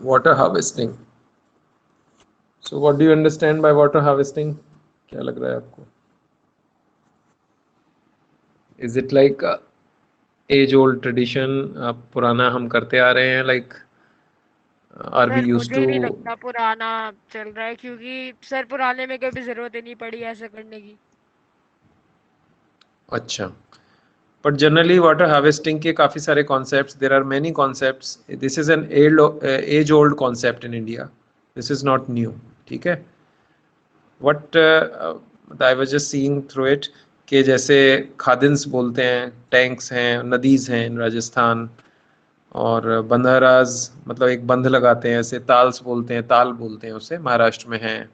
Water harvesting. So what do you understand by water harvesting? क्या लग रहा है आपको? Is it like age old tradition, पुराना हम करते आ रहे हैं, like are we sir used मुझे टू? नहीं लगता पुराना चल रहा है, क्योंकि सर पुराने में कभी जरूरत ही नहीं पड़ी ऐसा करने की। अच्छा, बट जनरली वाटर हार्वेस्टिंग के काफ़ी सारे concepts, there are many concepts. This is an age old concept in India. This is not new. ठीक है. What I was just seeing through it कि जैसे खादिन्स बोलते हैं, टैंक्स हैं, नदीज हैं इन राजस्थान, और बंदराज, मतलब एक बंध लगाते हैं ऐसे, ताल्स बोलते हैं, ताल बोलते हैं उसे, महाराष्ट्र में हैं.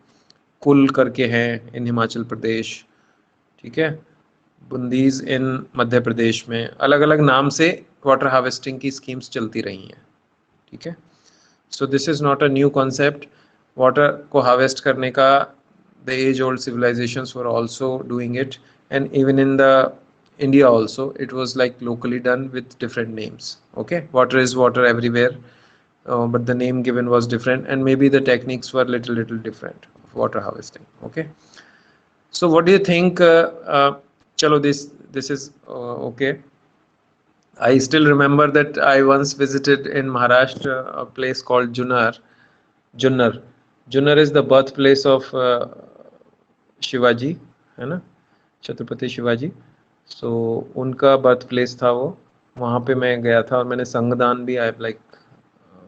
कुल करके हैं इन हिमाचल प्रदेश. ठीक है. बुंदीज इन मध्य प्रदेश में. अलग अलग नाम से वाटर हार्वेस्टिंग की स्कीम्स चलती रही हैं. ठीक है. So this is not a new concept. Water को हार्वेस्ट करने का the age old civilizations were also doing it, and even in the India also it was like locally done with different names. Okay, water is water everywhere, but the name given was different, and maybe the techniques were little different of water harvesting. Okay. So what do you think? Chalo, this is okay. I still remember that I once visited in Maharashtra a place called Junnar. Junnar. Junnar is the birthplace of Shivaji, है ना, छत्रपति शिवाजी. सो उनका birth place था वो. वहाँ पे मैं गया था और मैंने संगदान भी, आई लाइक,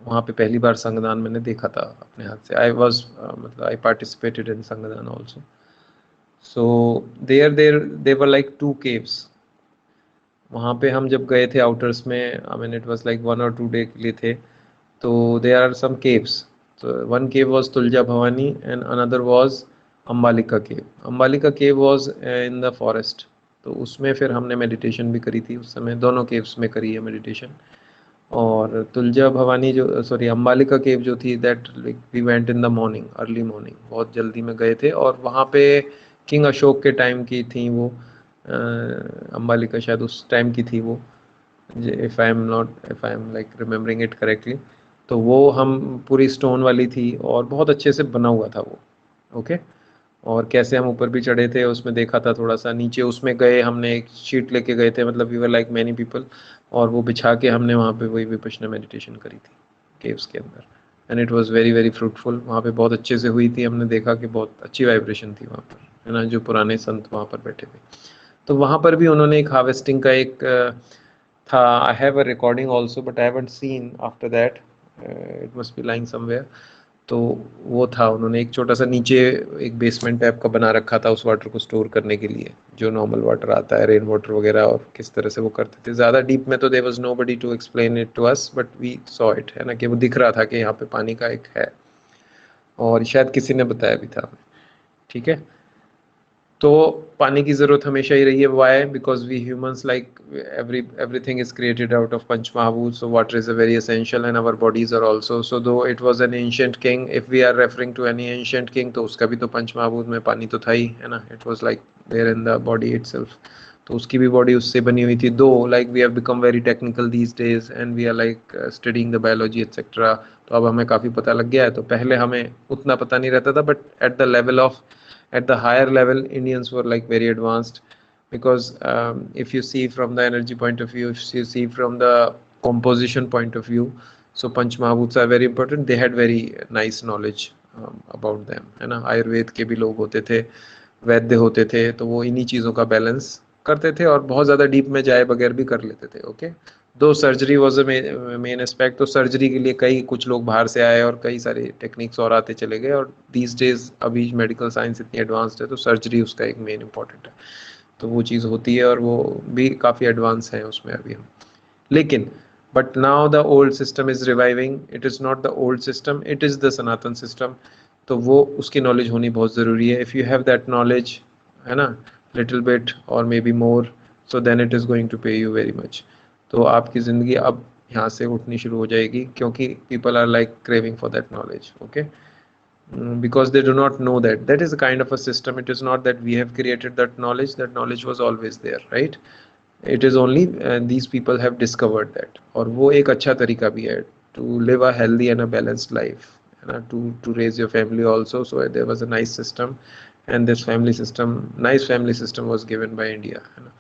वहाँ पे पहली बार संगदान मैंने देखा था अपने हाथ से. आई वॉज, मतलब आई पार्टिसिपेटेड इन संगदान also. So there there like two caves. वहाँ पे हम जब गए थे आउटर्स में, I mean it was like 1 or 2 day के लिए थे. तो देयर आर सम केव्स. तो one cave was Tulja Bhavani and another was Ambalika cave. Ambalika cave was in the forest. तो उसमें फिर हमने मेडिटेशन भी करी थी उस समय, दोनों केव्स में करी है मेडिटेशन. और तुलजा भवानी जो, सॉरी, अम्बालिका केव जो थी, that like we went in the morning, early morning, बहुत जल्दी में गए थे. और वहाँ पे किंग अशोक के टाइम की थी वो, अम्बालिका शायद उस टाइम की थी वो, if I am like remembering it correctly. तो वो हम, पूरी स्टोन वाली थी और बहुत अच्छे से बना हुआ था वो. ओके. और कैसे हम ऊपर भी चढ़े थे उसमें देखा था, थोड़ा सा नीचे उसमें गए, हमने एक शीट लेके गए थे, मतलब we were like many people. और वो बिछा के हमने वहाँ पे वही विपश्यना मेडिटेशन करी थी केव्स के अंदर. And it was very very fruitful. वहाँ पे बहुत अच्छे से हुई थी. हमने देखा कि बहुत अच्छी वाइब्रेशन थी वहाँ पर, है ना, जो पुराने संत वहाँ पर बैठे थे. तो वहाँ पर भी उन्होंने एक हार्वेस्टिंग का एक था. I have a recording also but I haven't seen after that. It must be lying somewhere. तो वो था, उन्होंने एक छोटा सा नीचे एक बेसमेंट टाइप का बना रखा था उस वाटर को स्टोर करने के लिए, जो नॉर्मल वाटर आता है, रेन वाटर वगैरह, और किस तरह से वो करते थे. ज़्यादा डीप में तो there was nobody to explain it to us, but we saw it, है ना, कि वो दिख रहा था कि यहाँ पे पानी का एक है. और शायद किसी ने बताया भी था हमें. ठीक है. तो पानी की ज़रूरत हमेशा ही रही है. Why? Because we humans, like, everything is created out of Panch Mahabhut, so water is a very essential, and our bodies are also. So though it was an ancient king, if we are referring to any ancient king, तो उसका भी तो पंच महाभूत में पानी तो था ही, है ना. It was like there in the body itself. तो उसकी भी बॉडी उससे बनी हुई थी. दो like we have become very technical these days and we are like studying the biology etcetera. तो अब हमें काफ़ी पता लग गया है. तो पहले हमें उतना पता नहीं रहता था, but at the level of, at the higher level, Indians were like very advanced. Because if you see from the energy point of view, if you see from the composition point of view, so Panch Mahabhuts are very important. They had very nice knowledge about them, है ना. आयुर्वेद के भी लोग होते थे, वैद्य होते थे, तो वो इन्हीं चीज़ों का बैलेंस करते थे और बहुत ज़्यादा डीप में जाए बगैर भी कर लेते थे. ओके. दो surgery was a main aspect. तो सर्जरी के लिए कई कुछ लोग बाहर से आए और कई सारे टेक्निक्स और आते चले गए. और दीज डेज अभी मेडिकल साइंस इतनी एडवांस्ड है, तो सर्जरी उसका एक मेन इंपॉर्टेंट है. तो वो चीज़ होती है और वो भी काफ़ी एडवांस है उसमें अभी हम. लेकिन but now the old system is reviving. It is not the old system, it is the Sanatan system. तो वो उसकी नॉलेज होनी बहुत ज़रूरी है. If you have that knowledge, है ना, लिटिल बिट और maybe more, so then it is going to pay you very much. तो आपकी ज़िंदगी अब यहाँ से उठनी शुरू हो जाएगी, क्योंकि people are like craving for that knowledge. Okay. Because they do not know that that is a kind of a system. It is not that we have created that knowledge. That knowledge was always there, right? It is only these people have discovered that. और वो एक अच्छा तरीका भी है to live a healthy and a balanced life, to raise your family also. So there was a nice system, and this family system, nice family system was given by India, है ना.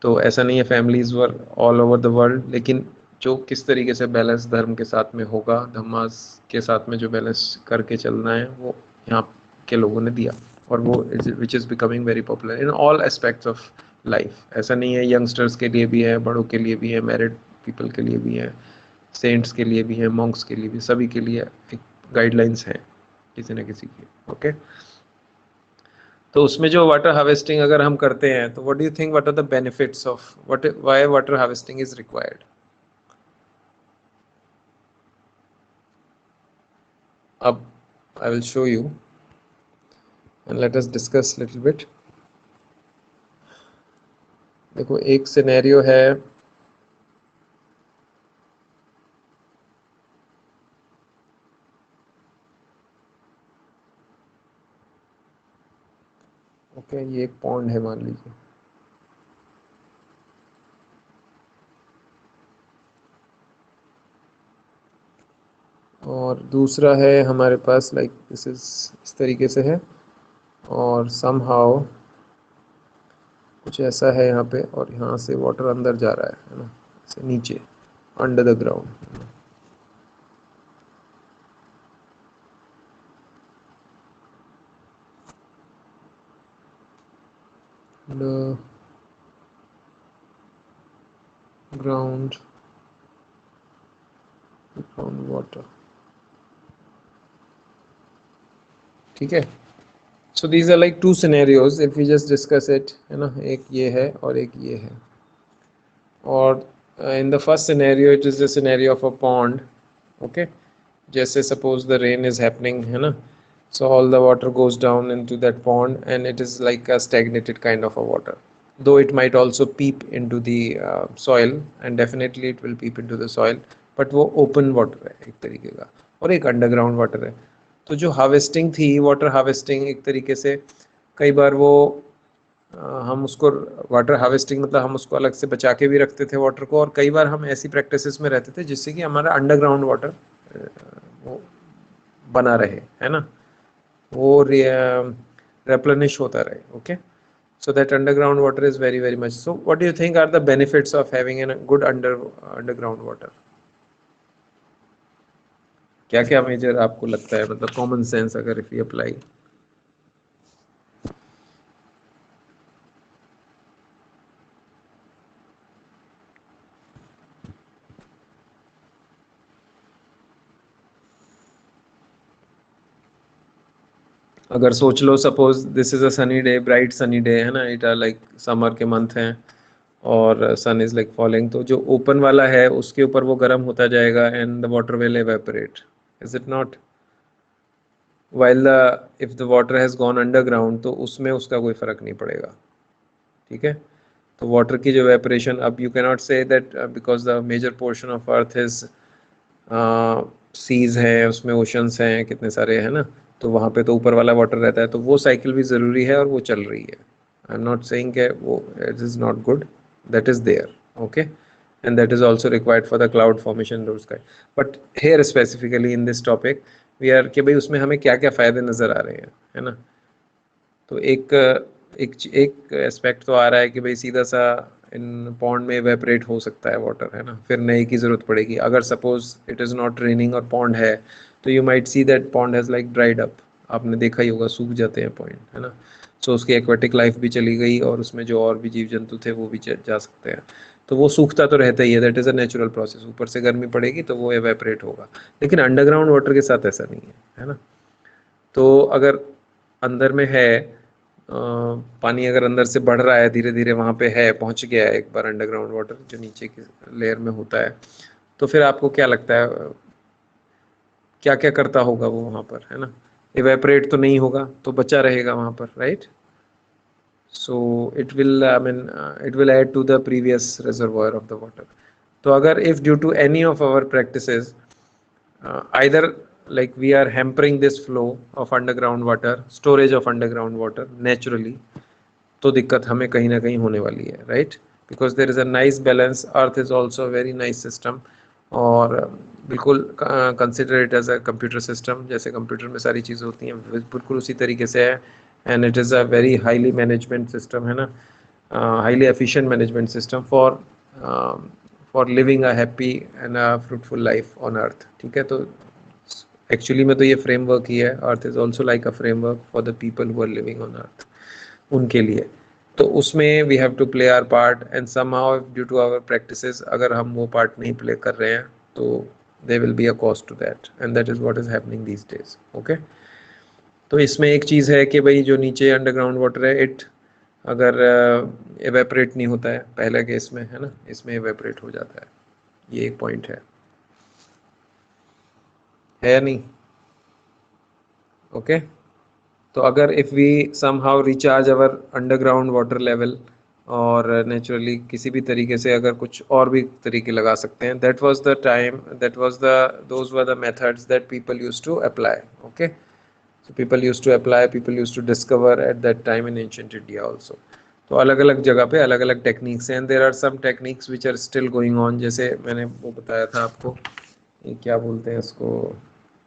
तो ऐसा नहीं है families were all over the world, लेकिन जो किस तरीके से बैलेंस धर्म के साथ में होगा, धम्मास के साथ में जो बैलेंस करके चलना है, वो यहाँ के लोगों ने दिया, और वो which is becoming very popular in all aspects of life. ऐसा नहीं है, यंगस्टर्स के लिए भी है, बड़ों के लिए भी है, मैरिड पीपल के लिए भी है, सेंट्स के लिए भी है, मॉन्क्स के लिए भी, सभी के लिए एक गाइडलाइंस हैं किसी न किसी की. ओके, तो उसमें जो वाटर हार्वेस्टिंग अगर हम करते हैं, तो what do you think, what are the benefits of why water harvesting is required? अब I will show you and let us discuss little bit. देखो, एक सिनेरियो है, ओके, ये एक पॉन्ड है मान लीजिए, और दूसरा है हमारे पास लाइक दिस इज इस तरीके से है, और समहाउ कुछ ऐसा है यहाँ पे, और यहाँ से वाटर अंदर जा रहा है ना, से नीचे under the ground. the ground water. ठीक है, so these are like two scenarios if we just discuss it, है ना. एक ये है और एक ये है, और in the first scenario it is the scenario of a pond. okay, जैसे suppose the rain is happening, है ना, so all the water goes down into that pond and it is like a stagnated kind of a water, though it might also peep into the soil, and definitely it will peep into the soil, but वो open water है एक तरीके का, और एक underground water है. तो जो हार्वेस्टिंग थी, वाटर हार्वेस्टिंग, एक तरीके से कई बार वो हम उसको वाटर हार्वेस्टिंग मतलब हम उसको अलग से बचा के भी रखते थे वाटर को, और कई बार हम ऐसी प्रैक्टिसेस में रहते थे जिससे कि हमारा अंडरग्राउंड वाटर वो बना रहे, है ना, वो रेप्लेनिश होता रहे. Okay, so that underground water is very very much. So what do you think are the benefits of having a good underground water? क्या क्या मेजर आपको लगता है, मतलब कॉमन सेंस अगर इफ यू अप्लाई? अगर सोच लो, suppose this is a sunny day, bright sunny day, है ना, इट आर लाइक समर के मंथ हैं और सन इज लाइक फॉलिंग, तो जो ओपन वाला है उसके ऊपर वो गर्म होता जाएगा and the water will evaporate, is it not? While the if the water has gone underground, तो उसमें उसका कोई फर्क नहीं पड़ेगा. ठीक है, तो वाटर की जो एवेपोरेशन, अब you can not say that because the major portion of earth is seas है, उसमें ओशंस हैं कितने सारे, है ना, तो वहाँ पे तो ऊपर वाला वाटर रहता है, तो वो साइकिल भी ज़रूरी है और वो चल रही है. आई एम नॉट सेइंग कि वो it is not good, that is there. Okay, and that is also required for the cloud formation the sky. But here specifically in this topic we are कि भाई उसमें हमें क्या क्या फ़ायदे नज़र आ रहे हैं, है ना. तो एक एक एस्पेक्ट तो आ रहा है कि भाई सीधा सा इन पॉन्ड में इवेपरेट हो सकता है वाटर, है ना, फिर नए की ज़रूरत पड़ेगी. अगर suppose it is not raining और पॉन्ड है, तो you might see that pond has like dried up. आपने देखा ही होगा, सूख जाते हैं पॉइंट, है ना. सो उसकी एक्वेटिक लाइफ भी चली गई और उसमें जो और भी जीव जंतु थे वो भी जा सकते हैं. तो वो सूखता तो रहता ही है, that is a natural process. ऊपर से गर्मी पड़ेगी तो वो एवेपरेट होगा, लेकिन अंडरग्राउंड वाटर के साथ ऐसा नहीं है ना. तो अगर अंदर में है पानी, अगर अंदर से बढ़ रहा है धीरे धीरे, वहाँ पे है, पहुँच गया है एक बार अंडरग्राउंड वाटर जो नीचे की लेयर में होता है, तो फिर आपको क्या लगता है क्या क्या करता होगा वो वहाँ पर, है ना. इवेपरेट तो नहीं होगा, तो बचा रहेगा वहाँ पर, right. So it will I mean it will add to the previous reservoir of the water. तो अगर if due to any of our practices either like we are hampering this flow of underground water, storage of underground water naturally, तो दिक्कत हमें कहीं ना कहीं होने वाली है, right? Because there is a nice balance. Earth is also a very nice system, और बिल्कुल consider it as a computer system, जैसे कंप्यूटर में सारी चीज़ें होती हैं बिल्कुल उसी तरीके से है। And it is a very highly management system, है ना, highly efficient management system for living a happy and a fruitful life on earth. ठीक है, तो एक्चुअली में तो ये फ्रेमवर्क ही है, earth is also like a framework for the people who are living on earth, उनके लिए। तो उसमें we have to play our part and somehow due to our practices अगर हम वो पार्ट नहीं प्ले कर रहे हैं तो there will be a cost to that and that is what is happening these days. Okay, तो इसमें एक चीज़ है कि भाई जो नीचे अंडरग्राउंड वाटर है इट अगर एवेपरेट नहीं होता है पहले केस में, है ना, इसमें एवेपरेट हो जाता है, ये एक पॉइंट है या नहीं? ओके, तो अगर if we somehow recharge our underground water level और नेचुरली किसी भी तरीके से अगर कुछ और भी तरीके लगा सकते हैं, that was the time, that was the those were the methods that people used to apply. Okay, so people used to apply, people used to discover at that time in ancient India also. तो अलग अलग जगह पे अलग अलग techniques हैं, there are some techniques which are still going on, जैसे मैंने वो बताया था आपको, ये क्या बोलते हैं इसको,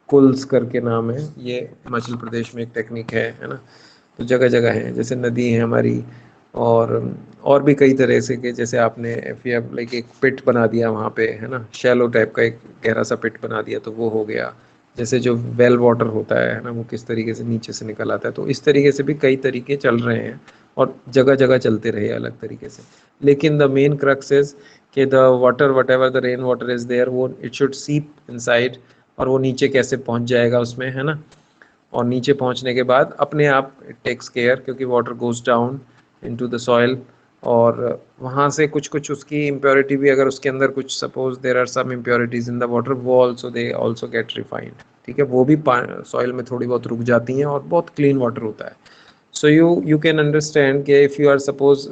कुल्स करके नाम है, ये हिमाचल प्रदेश में एक टेक्निक है ना। तो जगह जगह है, जैसे नदी है हमारी, और और भी कई तरह से के, जैसे आपने लाइक एक पिट बना दिया वहाँ पे, है ना, शैलो टाइप का एक गहरा सा पिट बना दिया तो वो हो गया। जैसे जो वेल वाटर होता है ना, वो किस तरीके से नीचे से निकल आता है, तो इस तरीके से भी कई तरीके चल रहे हैं और जगह जगह चलते रहे अलग तरीके से। लेकिन द मेन क्रक्स इज कि the water whatever the rain water is there, वो इट शुड सीप इनसाइड, और वो नीचे कैसे पहुंच जाएगा उसमें, है ना, और नीचे पहुंचने के बाद अपने आप इट टेक्स केयर, क्योंकि water goes down into the soil, और वहाँ से कुछ कुछ उसकी इम्प्योरिटी भी, अगर उसके अंदर कुछ suppose there are some impurities in the water, वो also they also get refined. ठीक है, वो भी सॉइल में थोड़ी बहुत रुक जाती हैं और बहुत क्लीन वाटर होता है। सो यू कैन अंडरस्टैंड कि if you are suppose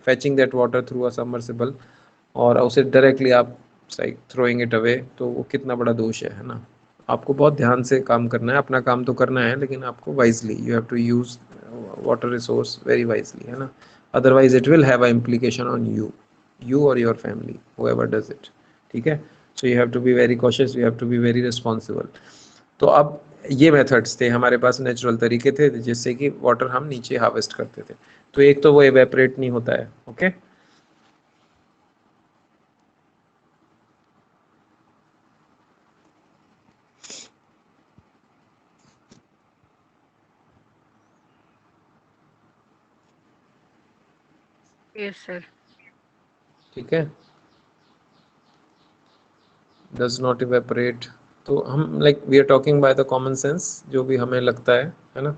fetching that water through a submersible और उसे डायरेक्टली आप लाइक थ्रोइंग इट अवे, तो वो कितना बड़ा दोष है ना। आपको बहुत ध्यान से काम करना है, अपना काम तो करना है, लेकिन आपको wisely you have to use water resource very wisely, है ना, otherwise it will have a implication on you और your family, whoever does it. ठीक है, so you have to be very cautious, you have to be very responsible. तो अब ये methods थे हमारे पास, नेचुरल तरीके थे जिससे कि वाटर हम नीचे हार्वेस्ट करते थे। तो एक तो वो एवेपरेट नहीं होता है। Okay, yes sir. ठीक है, डज नॉट इवेपरेट। तो हम like we are talking by the common sense, जो भी हमें लगता है ना।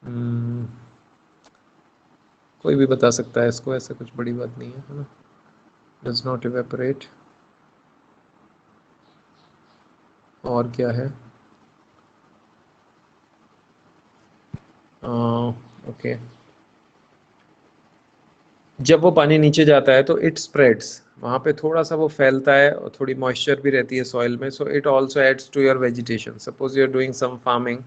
Hmm, कोई भी बता सकता है इसको, ऐसा कुछ बड़ी बात नहीं है ना। डज नॉट इवेपरेट, और क्या है? ओके, जब वो पानी नीचे जाता है तो इट स्प्रेड्स, वहाँ पे थोड़ा सा वो फैलता है और थोड़ी मॉइस्चर भी रहती है सॉइल में, so it also adds to your vegetation. Suppose you are doing some farming,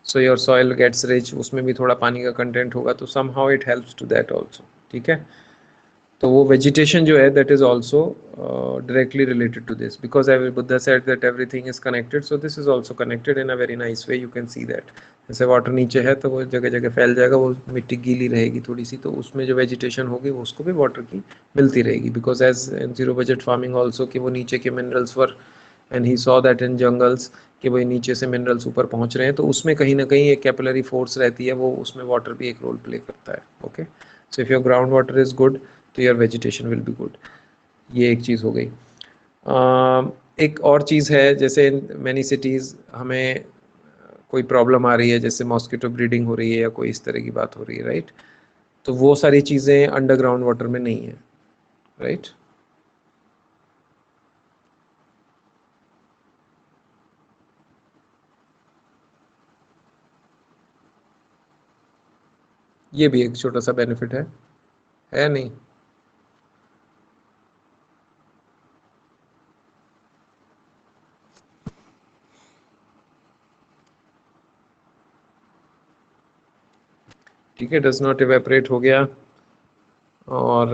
so your soil gets rich, उसमें भी थोड़ा पानी का कंटेंट होगा, तो somehow it helps to that also. ठीक है, तो वो वेजिटेशन जो है that is also directly related to this, because Buddha said that everything is connected, so this is also connected in a very nice way, you can see that. जैसे water नीचे है तो वो जगह जगह फैल जाएगा, वो मिट्टी गीली रहेगी थोड़ी सी, तो उसमें जो वेजिटेशन होगी वो उसको भी वाटर की मिलती रहेगी, because as in zero budget farming also, कि वो नीचे के minerals were, and he saw that in jungles, कि भाई नीचे से मिनरल्स ऊपर पहुंच रहे हैं, तो उसमें कहीं ना कहीं एक कैपिलरी फोर्स रहती है, वो उसमें वाटर भी एक रोल प्ले करता है। Okay, so if your ground water is good तो your vegetation will be good. ये एक चीज़ हो गई। एक और चीज़ है, जैसे इन मैनी सिटीज़ हमें कोई प्रॉब्लम आ रही है, जैसे मॉस्किटो ब्रीडिंग हो रही है या कोई इस तरह की बात हो रही है, राइट, तो वो सारी चीज़ें अंडरग्राउंड वाटर में नहीं है, राइट। ये भी एक छोटा सा बेनिफिट है नहीं? ठीक है, डज नॉट इवेपरेट हो गया, और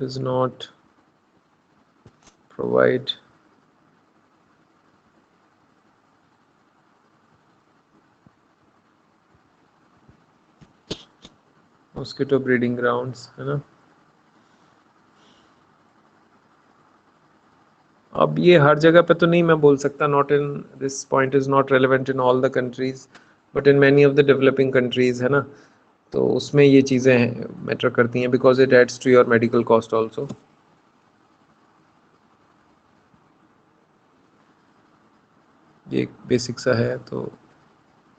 does not provide mosquito breeding grounds, है ना। अब ये हर जगह पे तो नहीं मैं बोल सकता, not in this point is not relevant in all the countries, but in many of the developing countries, है ना। तो उसमें ये चीज़ें मैटर करती हैं, because it adds to your medical cost also. ये एक बेसिक सा है, तो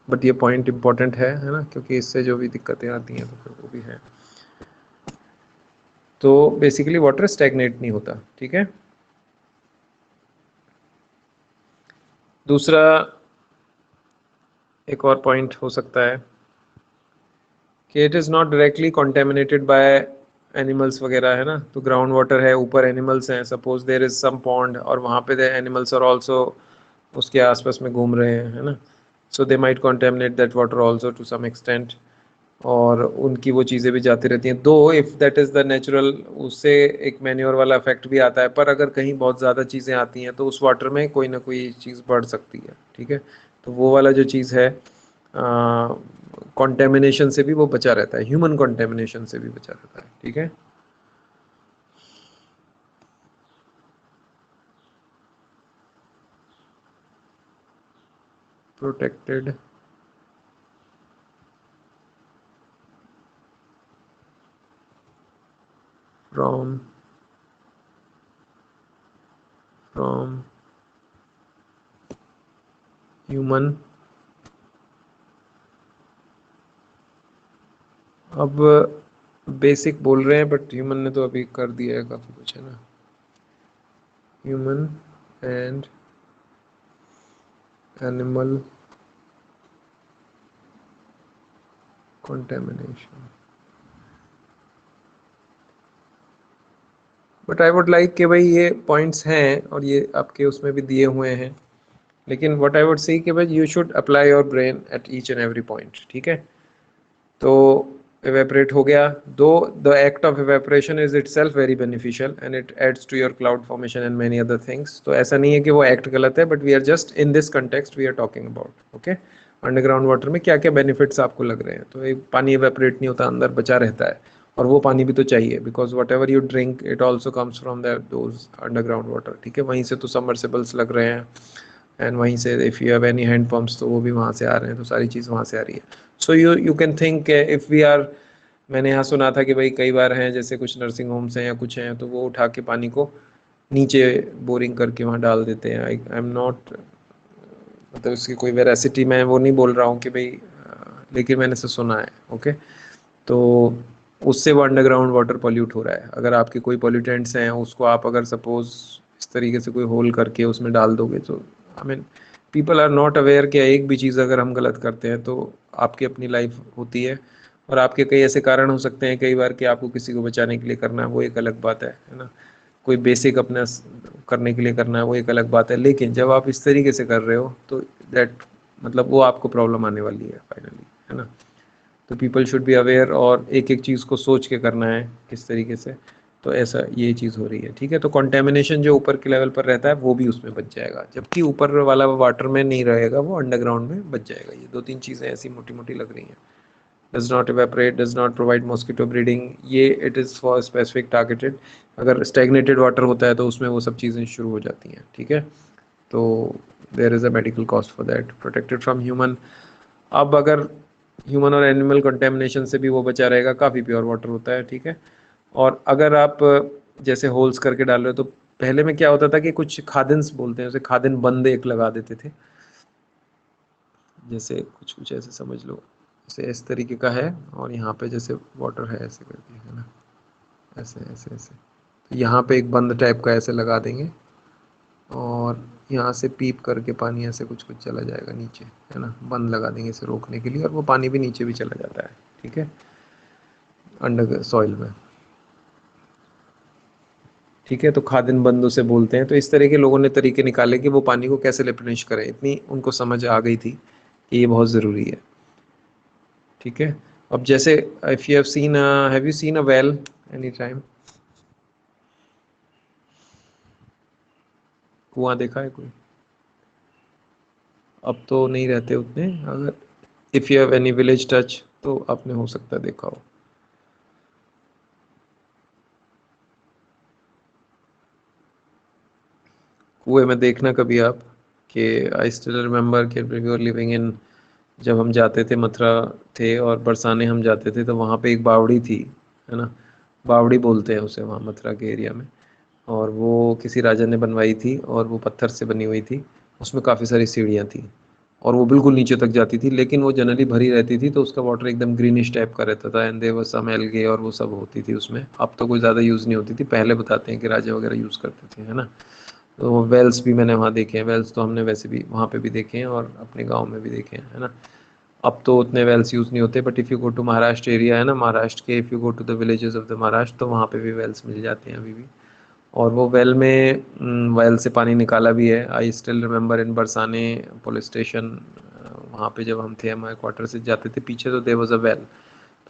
बट ये पॉइंट इम्पॉर्टेंट है ना, क्योंकि इससे जो भी दिक्कतें आती हैं तो फिर वो भी है। तो बेसिकली वाटर स्टैग्नेट नहीं होता, ठीक है। दूसरा एक और पॉइंट हो सकता है कि it is not directly contaminated by animals वगैरह, है ना। तो ग्राउंड वाटर है, ऊपर एनिमल्स हैं, suppose there is some pond और वहाँ पे द एनिमल्स आर आल्सो उसके आसपास में घूम रहे हैं, है ना। So they might contaminate that water also to some extent, और उनकी वो चीज़ें भी जाती रहती हैं। Though if that is the natural, उससे एक मैन्योर वाला इफेक्ट भी आता है, पर अगर कहीं बहुत ज़्यादा चीज़ें आती हैं तो उस वाटर में कोई ना कोई चीज़ बढ़ सकती है, ठीक है। तो वो वाला जो चीज़ है, कंटेमिनेशन से भी वो बचा रहता है, ह्यूमन कंटेमिनेशन से भी बचा रहता है, ठीक है। Protected from human. अब बेसिक बोल रहे हैं, बट ह्यूमन ने तो अभी कर दिया है काफ़ी कुछ, है ना। Human and animal contamination, but I would like कि भाई ये पॉइंट्स हैं और ये आपके उसमें भी दिए हुए हैं, लेकिन व्हाट आई वुड से कि भाई you should apply your brain at each and every point, ठीक है। तो evaporate हो गया, दो the act of evaporation is itself very beneficial and it adds to your cloud formation and many other things। तो ऐसा नहीं है कि वो एक्ट गलत है, but we are just in this context we are talking about, okay. Underground water में क्या क्या बेनिफिट्स आपको लग रहे हैं। तो एक पानी evaporate नहीं होता, अंदर बचा रहता है, और वो पानी भी तो चाहिए, because what ever you drink it also comes from those underground water, ठीक है। वहीं से तो सबमर्सिबल्स लग रहे हैं, एंड वहीं से if you have any hand pumps तो वो भी वहाँ से आ रहे हैं, तो सारी चीज़ वहाँ से आ रही है। So you can think if we are, मैंने यहाँ सुना था कि भाई कई बार हैं जैसे कुछ नर्सिंग होम्स हैं या कुछ हैं, तो वो उठा के पानी को नीचे बोरिंग करके वहाँ डाल देते हैं। आई एम नॉट, मतलब उसकी कोई वेरासिटी मैं वो नहीं बोल रहा हूँ कि भाई, लेकिन मैंने से सुना है, ओके। तो उससे वो अंडरग्राउंड वाटर पॉल्यूट हो रहा है। अगर आपके कोई पॉल्यूटेंट्स हैं, उसको आप अगर सपोज इस तरीके से कोई होल करके उसमें डाल दोगे, तो I mean people are not aware कि एक भी चीज़ अगर हम गलत करते हैं तो आपकी अपनी लाइफ होती है, और आपके कई ऐसे कारण हो सकते हैं कई बार कि आपको किसी को बचाने के लिए करना है, वो एक अलग बात है ना। कोई बेसिक अपना करने के लिए करना है, वो एक अलग बात है। लेकिन जब आप इस तरीके से कर रहे हो तो दैट मतलब वो आपको प्रॉब्लम आने वाली है फाइनली, है ना। तो पीपल शुड बी अवेयर, और एक एक चीज़ को सोच के करना है किस तरीके से। तो ऐसा ये चीज़ हो रही है, ठीक है। तो कंटेमिनेशन जो ऊपर के लेवल पर रहता है वो भी उसमें बच जाएगा, जबकि ऊपर वाला वाटर में नहीं रहेगा, वो अंडरग्राउंड में बच जाएगा। ये दो तीन चीज़ें ऐसी मोटी मोटी लग रही हैं। Does not evaporate, does not provide mosquito breeding, ये it is for specific targeted. अगर स्टैग्नेटेड वाटर होता है तो उसमें वो सब चीज़ें शुरू हो जाती हैं, ठीक है। तो there is a medical cost for that. Protected from human, अब अगर ह्यूमन और एनिमल कंटेमिनेशन से भी वो बचा रहेगा, काफ़ी प्योर वाटर होता है, ठीक है। और अगर आप जैसे होल्स करके डाल रहे हो, तो पहले में क्या होता था कि कुछ खादिन्स बोलते हैं उसे, खादिन बंद एक लगा देते थे, जैसे कुछ कुछ ऐसे समझ लो, जैसे इस तरीके का है और यहाँ पे जैसे वाटर है ऐसे करके, है ना, ऐसे ऐसे ऐसे। तो यहाँ पे एक बंद टाइप का ऐसे लगा देंगे, और यहाँ से पीप करके पानी ऐसे कुछ कुछ चला जाएगा नीचे, है ना। बंद लगा देंगे इसे रोकने के लिए, और वो पानी भी नीचे भी चला जाता है, ठीक है, अंडर सॉइल में, ठीक है। तो खादिन बंद उसे बोलते हैं। तो इस तरह के लोगों ने तरीके निकाले कि वो पानी को कैसे रिप्लेनिश करें, इतनी उनको समझ आ गई थी कि ये बहुत ज़रूरी है, ठीक है। अब जैसे if you have seen, have you seen a well any time? कुआं देखा है कोई? अब तो नहीं रहते उतने, अगर if you have any village touch तो आपने हो सकता है देखा हो। कुएं में देखना कभी आप, कि आई स्टिल रिमेम्बर कि वी वर लिविंग इन, जब हम जाते थे मथुरा थे और बरसाने हम जाते थे तो वहाँ पे एक बावड़ी थी, है ना, बावड़ी बोलते हैं उसे वहाँ मथुरा के एरिया में। और वो किसी राजा ने बनवाई थी और वो पत्थर से बनी हुई थी, उसमें काफ़ी सारी सीढ़ियाँ थी और वो बिल्कुल नीचे तक जाती थी, लेकिन वो जनरली भरी रहती थी तो उसका वाटर एकदम ग्रीनिश टाइप का रहता था, and there was some algae और वो सब होती थी उसमें। अब तो कोई ज़्यादा यूज़ नहीं होती थी, पहले बताते हैं कि राजा वगैरह यूज़ करते थे, है ना। तो वेल्स भी मैंने वहाँ देखे हैं, वेल्स तो हमने वैसे भी वहाँ पे भी देखे हैं और अपने गाँव में भी देखे हैं, है ना। अब तो उतने वेल्स यूज़ नहीं होते, but if you go to Maharashtra area, है ना, महाराष्ट्र के if you go to the villages of the Maharashtra तो वहाँ पे भी वेल्स मिल जाते हैं अभी भी। और वो वेल में वेल से पानी निकाला भी है। आई स्टिल रिमेम्बर इन बरसाने पुलिस स्टेशन, वहाँ पे जब हम थे हमारे क्वार्टर से जाते थे पीछे तो देयर वाज अ वेल,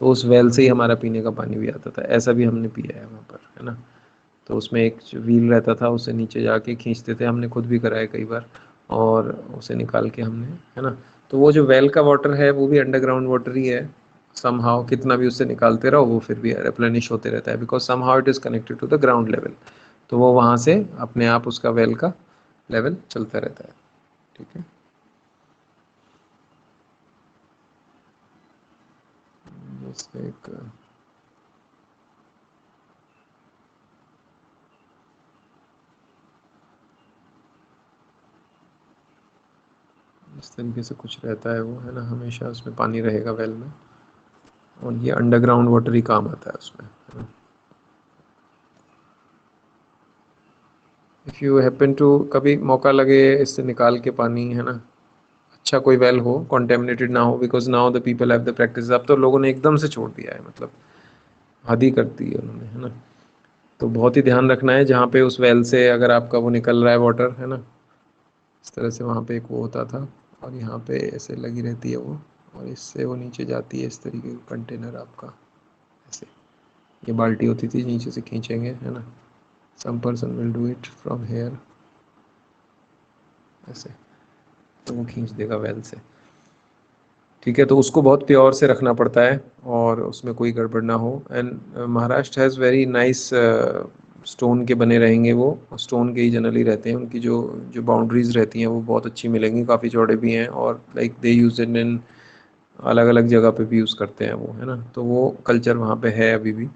तो उस वेल से ही हमारा पीने का पानी भी आता था, ऐसा भी हमने पिया है वहाँ पर, है ना। तो उसमें एक व्हील रहता था, उससे नीचे जाके खींचते थे, हमने खुद भी करा है कई बार, और उसे निकाल के हमने, है ना। तो वो जो वेल का वाटर है वो भी अंडरग्राउंड वाटर ही है, समहाउ कितना भी उससे निकालते रहो वो फिर भी रिप्लेनिश होते रहता है, because somehow it is connected to the ground level. तो वो वहाँ से अपने आप उसका वेल का लेवल चलता रहता है, ठीक है। जैसे एक इस तरीके से कुछ रहता है वो, है ना, हमेशा उसमें पानी रहेगा वेल में, और ये अंडरग्राउंड वाटर ही काम आता है उसमें, है ना। इफ़ यू हैपन टू कभी मौका लगे इससे निकाल के पानी, है ना, अच्छा कोई वेल हो, कॉन्टेमिनेटेड ना हो, because now the people have the practice, अब तो लोगों ने एकदम से छोड़ दिया है, मतलब हद ही कर दी है उन्होंने, है ना। तो बहुत ही ध्यान रखना है जहाँ पे उस वेल से अगर आपका वो निकल रहा है वाटर, है ना, इस तरह से वहाँ पे एक वो होता था, और यहाँ पे ऐसे लगी रहती है वो, और इससे वो नीचे जाती है इस तरीके का कंटेनर आपका, ऐसे ये बाल्टी होती थी, नीचे से खींचेंगे, है ना, some person will do it from here, ऐसे, तो वो खींच देगा वेल से, ठीक है। तो उसको बहुत प्योर से रखना पड़ता है और उसमें कोई गड़बड़ ना हो। And Maharashtra has very nice, stone के बने रहेंगे वो, स्टोन के ही जनरली रहते हैं, उनकी जो जो बाउंड्रीज रहती हैं वो बहुत अच्छी मिलेंगी, काफ़ी चौड़े भी हैं, और like they use it in अलग अलग जगह पे भी यूज़ करते हैं वो, है ना। तो वो कल्चर वहाँ पे है अभी भी,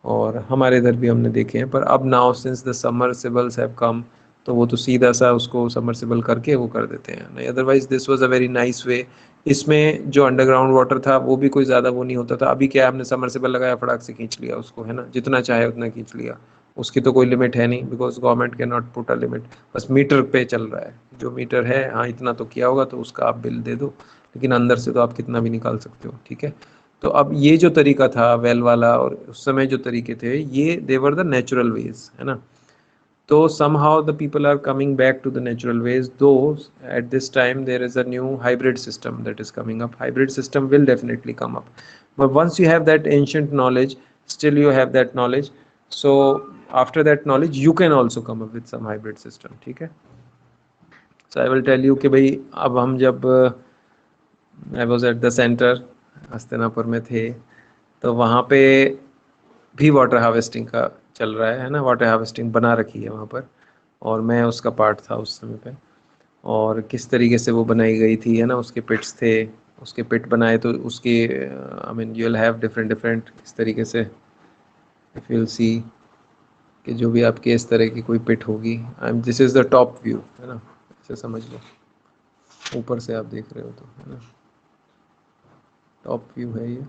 और हमारे इधर भी हमने देखे हैं, पर अब now since the submersibles have come, तो वो तो सीधा सा उसको सबमर्सिबल करके वो कर देते हैं, नहीं otherwise this was a very nice वे। इसमें जो अंडरग्राउंड वाटर था वो भी कोई ज़्यादा वो नहीं होता था, अभी क्या है, आपने सबमर्सिबल लगाया फटाक से खींच लिया उसको, है ना, जितना चाहे उतना खींच लिया, उसकी तो कोई लिमिट है नहीं, because government can not put a limit, बस मीटर पे चल रहा है, जो मीटर है हाँ इतना तो किया होगा तो उसका आप बिल दे दो, लेकिन अंदर से तो आप कितना भी निकाल सकते हो, ठीक है। तो अब ये जो तरीका था वेल वाला और उस समय जो तरीके थे ये देवर द नेचुरल वेज, है ना। तो somehow the people are coming back to the natural ways, though at this time there is a new hybrid system that is coming up. Hybrid system will definitely come up, but once you have that ancient knowledge, still you have that knowledge, so after that knowledge you can also come up with some hybrid system, ठीक है। So I will tell you कि भाई अब हम जब I was at the centre Hastinapur में थे, तो वहाँ पे भी वाटर हार्वेस्टिंग का चल रहा है ना, वाटर हार्वेस्टिंग बना रखी है वहाँ पर, और मैं उसका पार्ट था उस समय पे, और किस तरीके से वो बनाई गई थी, है ना, उसके पिट्स थे, उसके पिट बनाए तो उसके I mean you will have different different इस तरीके से, इफ यू विल सी कि जो भी आपके इस तरह की कोई पिट होगी, I am this is the top view, है ना, ऐसे समझ लो, ऊपर से आप देख रहे हो तो, है ना, टॉप व्यू है ये,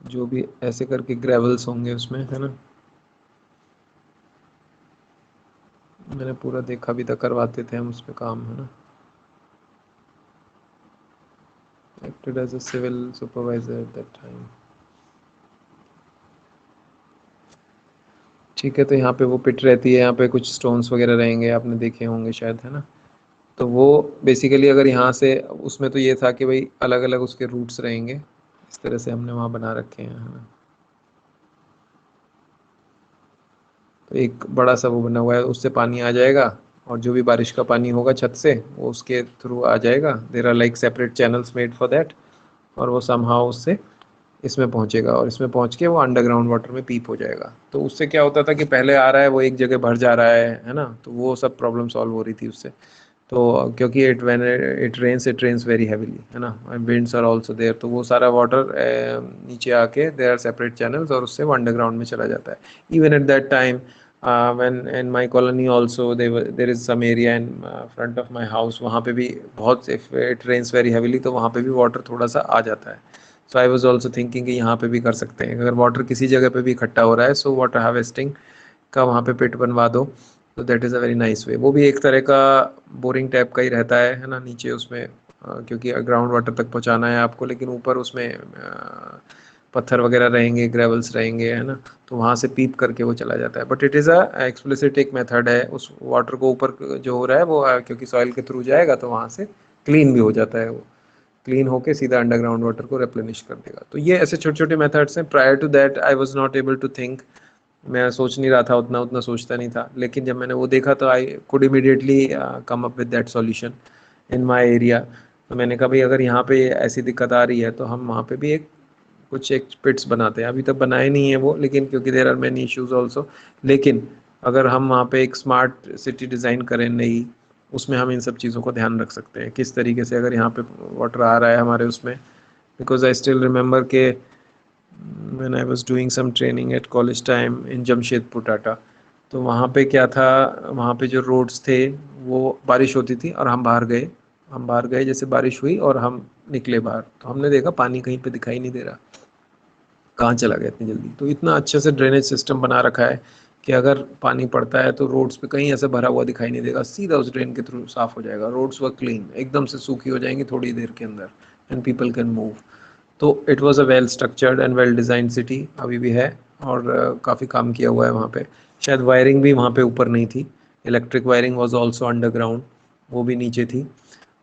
जो भी ऐसे करके ग्रेवल्स होंगे उसमें, है ना, मैंने पूरा देखा भी था, करवाते थे हम उस पे काम, है ना, acted as a civil supervisor at that time, ठीक है। तो यहाँ पे वो पिट रहती है, यहाँ पे कुछ स्टोन्स वगैरह रहेंगे, आपने देखे होंगे शायद, है ना। तो वो बेसिकली अगर यहाँ से, उसमें तो ये था कि भाई अलग अलग उसके रूट्स रहेंगे, इस तरह से हमने वहाँ बना रखे हैं, है ना। तो एक बड़ा सा वो बना हुआ है, उससे पानी आ जाएगा और जो भी बारिश का पानी होगा छत से वो उसके थ्रू आ जाएगा। There are like separate channels made for that, और वो समहाउ उससे इसमें पहुंचेगा और इसमें पहुंच के वो अंडरग्राउंड वाटर में पीप हो जाएगा। तो उससे क्या होता था कि पहले आ रहा है वो एक जगह भर जा रहा है ना, तो वो सब प्रॉब्लम सॉल्व हो रही थी उससे। तो क्योंकि इट रेन्स वेरी हैवीली है ना, विंड्स आर आल्सो देयर, तो वो सारा वाटर नीचे आके देयर आर सेपरेट चैनल्स और उससे वो अंडरग्राउंड में चला जाता है। Even at that time when in my colony also there is some area in front of my house, वहाँ पे भी बहुत, if it rains very heavily तो वहाँ पे भी वाटर थोड़ा सा आ जाता है। सो आई वाज आल्सो थिंकिंग कि यहाँ पे भी कर सकते हैं, अगर वाटर किसी जगह पे भी इकट्ठा हो रहा है सो वाटर हार्वेस्टिंग का वहाँ पे पिट बनवा दो, तो that is a very nice वे। वो भी एक तरह का बोरिंग टाइप का ही रहता है ना, नीचे उसमें क्योंकि ग्राउंड वाटर तक पहुँचाना है आपको, लेकिन ऊपर उसमें पत्थर वगैरह रहेंगे, ग्रेवल्स रहेंगे है ना, तो वहाँ से पीप करके वो चला जाता है। But it is a explicit एक मेथड है, उस वाटर को ऊपर जो हो रहा है वो क्योंकि सॉइल के थ्रू जाएगा तो वहाँ से क्लीन भी हो जाता है, वो क्लीन होके सीधा अंडरग्राउंड वाटर को रिप्लेनिश कर देगा। तो ये ऐसे छोटे छोटे मेथड्स हैं। Prior to that I was not able to think, मैं सोच नहीं रहा था उतना, उतना सोचता नहीं था, लेकिन जब मैंने वो देखा तो I could immediately come up with that solution in my area. तो मैंने कहा भाई अगर यहाँ पे ऐसी दिक्कत आ रही है तो हम वहाँ पे भी एक पिट्स बनाते हैं। अभी तक बनाए नहीं है वो, लेकिन क्योंकि there are many issues also, लेकिन अगर हम वहाँ पे एक स्मार्ट सिटी डिज़ाइन करें नई, उसमें हम इन सब चीज़ों को ध्यान रख सकते हैं किस तरीके से, अगर यहाँ पे वाटर आ रहा है हमारे उसमें। बिकॉज आई स्टिल रिमेंबर के when I was doing some training at college time in Jamshedpur Tata, तो वहाँ पे क्या था, वहाँ पे जो रोड्स थे वो बारिश होती थी और हम बाहर गए, जैसे बारिश हुई और हम निकले बाहर तो हमने देखा पानी कहीं पे दिखाई नहीं दे रहा, कहाँ चला गया इतनी जल्दी। तो इतना अच्छे से ड्रेनेज सिस्टम बना रखा है कि अगर पानी पड़ता है तो रोड्स पे कहीं ऐसे भरा हुआ दिखाई नहीं देगा, सीधा उस ड्रेन के थ्रू साफ हो जाएगा, रोड्स वर क्लीन, एकदम से सूखी हो जाएंगी थोड़ी देर के अंदर, एंड पीपल कैन मूव। तो it was a well structured and well design city, अभी भी है, और काफ़ी काम किया हुआ है वहाँ पे। शायद वायरिंग भी वहाँ पे ऊपर नहीं थी, electric wiring was also underground, वो भी नीचे थी।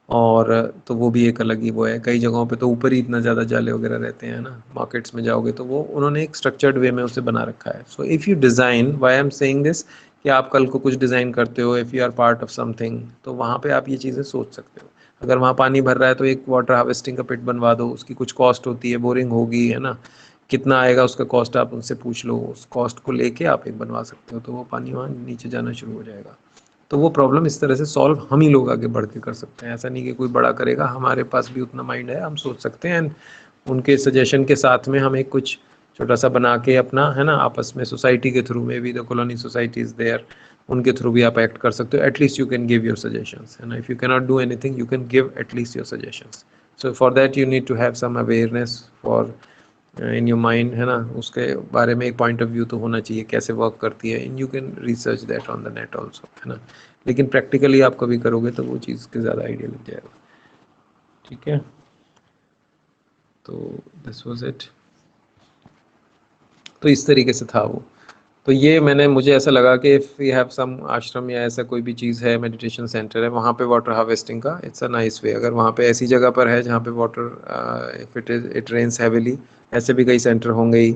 और तो वो भी एक अलग ही वो है, कई जगहों पे तो ऊपर ही इतना ज़्यादा जाले वगैरह रहते हैं ना, मार्केट्स में जाओगे तो वो उन्होंने एक स्ट्रक्चर्ड वे में उसे बना रखा है। सो if you design, why I am saying this, कि आप कल को कुछ डिज़ाइन करते हो, if you are part of something, तो वहाँ पे आप ये चीज़ें सोच सकते हो। अगर वहाँ पानी भर रहा है तो एक वाटर हार्वेस्टिंग का पिट बनवा दो, उसकी कुछ कॉस्ट होती है, बोरिंग होगी है ना, कितना आएगा उसका कॉस्ट आप उनसे पूछ लो, उस कॉस्ट को लेके आप एक बनवा सकते हो, तो वो पानी वहाँ नीचे जाना शुरू हो जाएगा। तो वो प्रॉब्लम इस तरह से सॉल्व हम ही लोग आगे बढ़ के कर सकते हैं, ऐसा नहीं कि कोई बड़ा करेगा, हमारे पास भी उतना माइंड है, हम सोच सकते हैं। एंड उनके सजेशन के साथ में हम एक कुछ छोटा सा बना के अपना है ना, आपस में सोसाइटी के थ्रू में भी, the colony society is there, उनके थ्रू भी आप एक्ट कर सकते हो। At least you can give your suggestions है ना, if you can not do anything you can give at least your suggestions. So for that you need to have some awareness for in your mind है ना, उसके बारे में एक point of view तो होना चाहिए कैसे वर्क करती है, in you can research that on the net also है ना, लेकिन प्रैक्टिकली आप कभी करोगे तो वो चीज़ के ज़्यादा आइडिया लग जाएगा। ठीक है, तो दिस वाज इट। तो इस तरीके से था वो। तो ये मैंने, मुझे ऐसा लगा कि इफ़ यू हैव सम आश्रम या ऐसा कोई भी चीज़ है, मेडिटेशन सेंटर है, वहाँ पे वाटर हार्वेस्टिंग का इट्स अ नाइस वे। अगर वहाँ पे ऐसी जगह पर है जहाँ पे water if it rains heavily, ऐसे भी कई सेंटर होंगे ही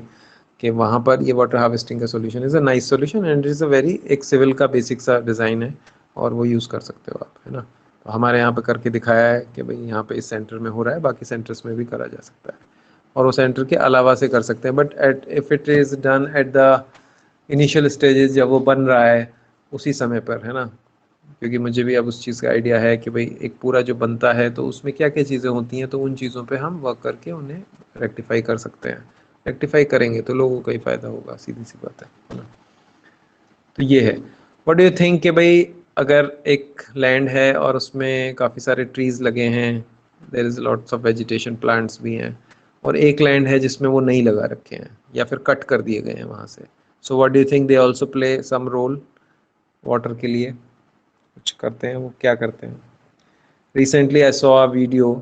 कि वहाँ पर ये वाटर हार्वेस्टिंग का solution is a nice solution, and is a very, एक सिविल का बेसिक सा डिज़ाइन है और वो यूज़ कर सकते हो आप है ना। तो हमारे यहाँ पे करके दिखाया है कि भाई यहाँ पे इस सेंटर में हो रहा है, बाकी सेंटर्स में भी करा जा सकता है, और वो सेंटर के अलावा से कर सकते हैं। But at if it is done at the initial stages, जब वो बन रहा है उसी समय पर है ना, क्योंकि मुझे भी अब उस चीज़ का आइडिया है कि भाई एक पूरा जो बनता है तो उसमें क्या क्या चीज़ें होती हैं, तो उन चीज़ों पे हम वर्क करके उन्हें रेक्टिफाई कर सकते हैं। रेक्टिफाई करेंगे तो लोगों का ही फ़ायदा होगा, सीधी सी बात है ना। तो ये है। व्हाट डू यू थिंक कि भाई अगर एक लैंड है और उसमें काफ़ी सारे ट्रीज़ लगे हैं, there is lots of vegetation, plants भी हैं, और एक लैंड है जिसमें वो नहीं लगा रखे हैं या फिर कट कर दिए गए हैं वहाँ से, so what do you think, they also play some role water के लिए, कुछ करते हैं, वो क्या करते हैं? Recently I saw a video,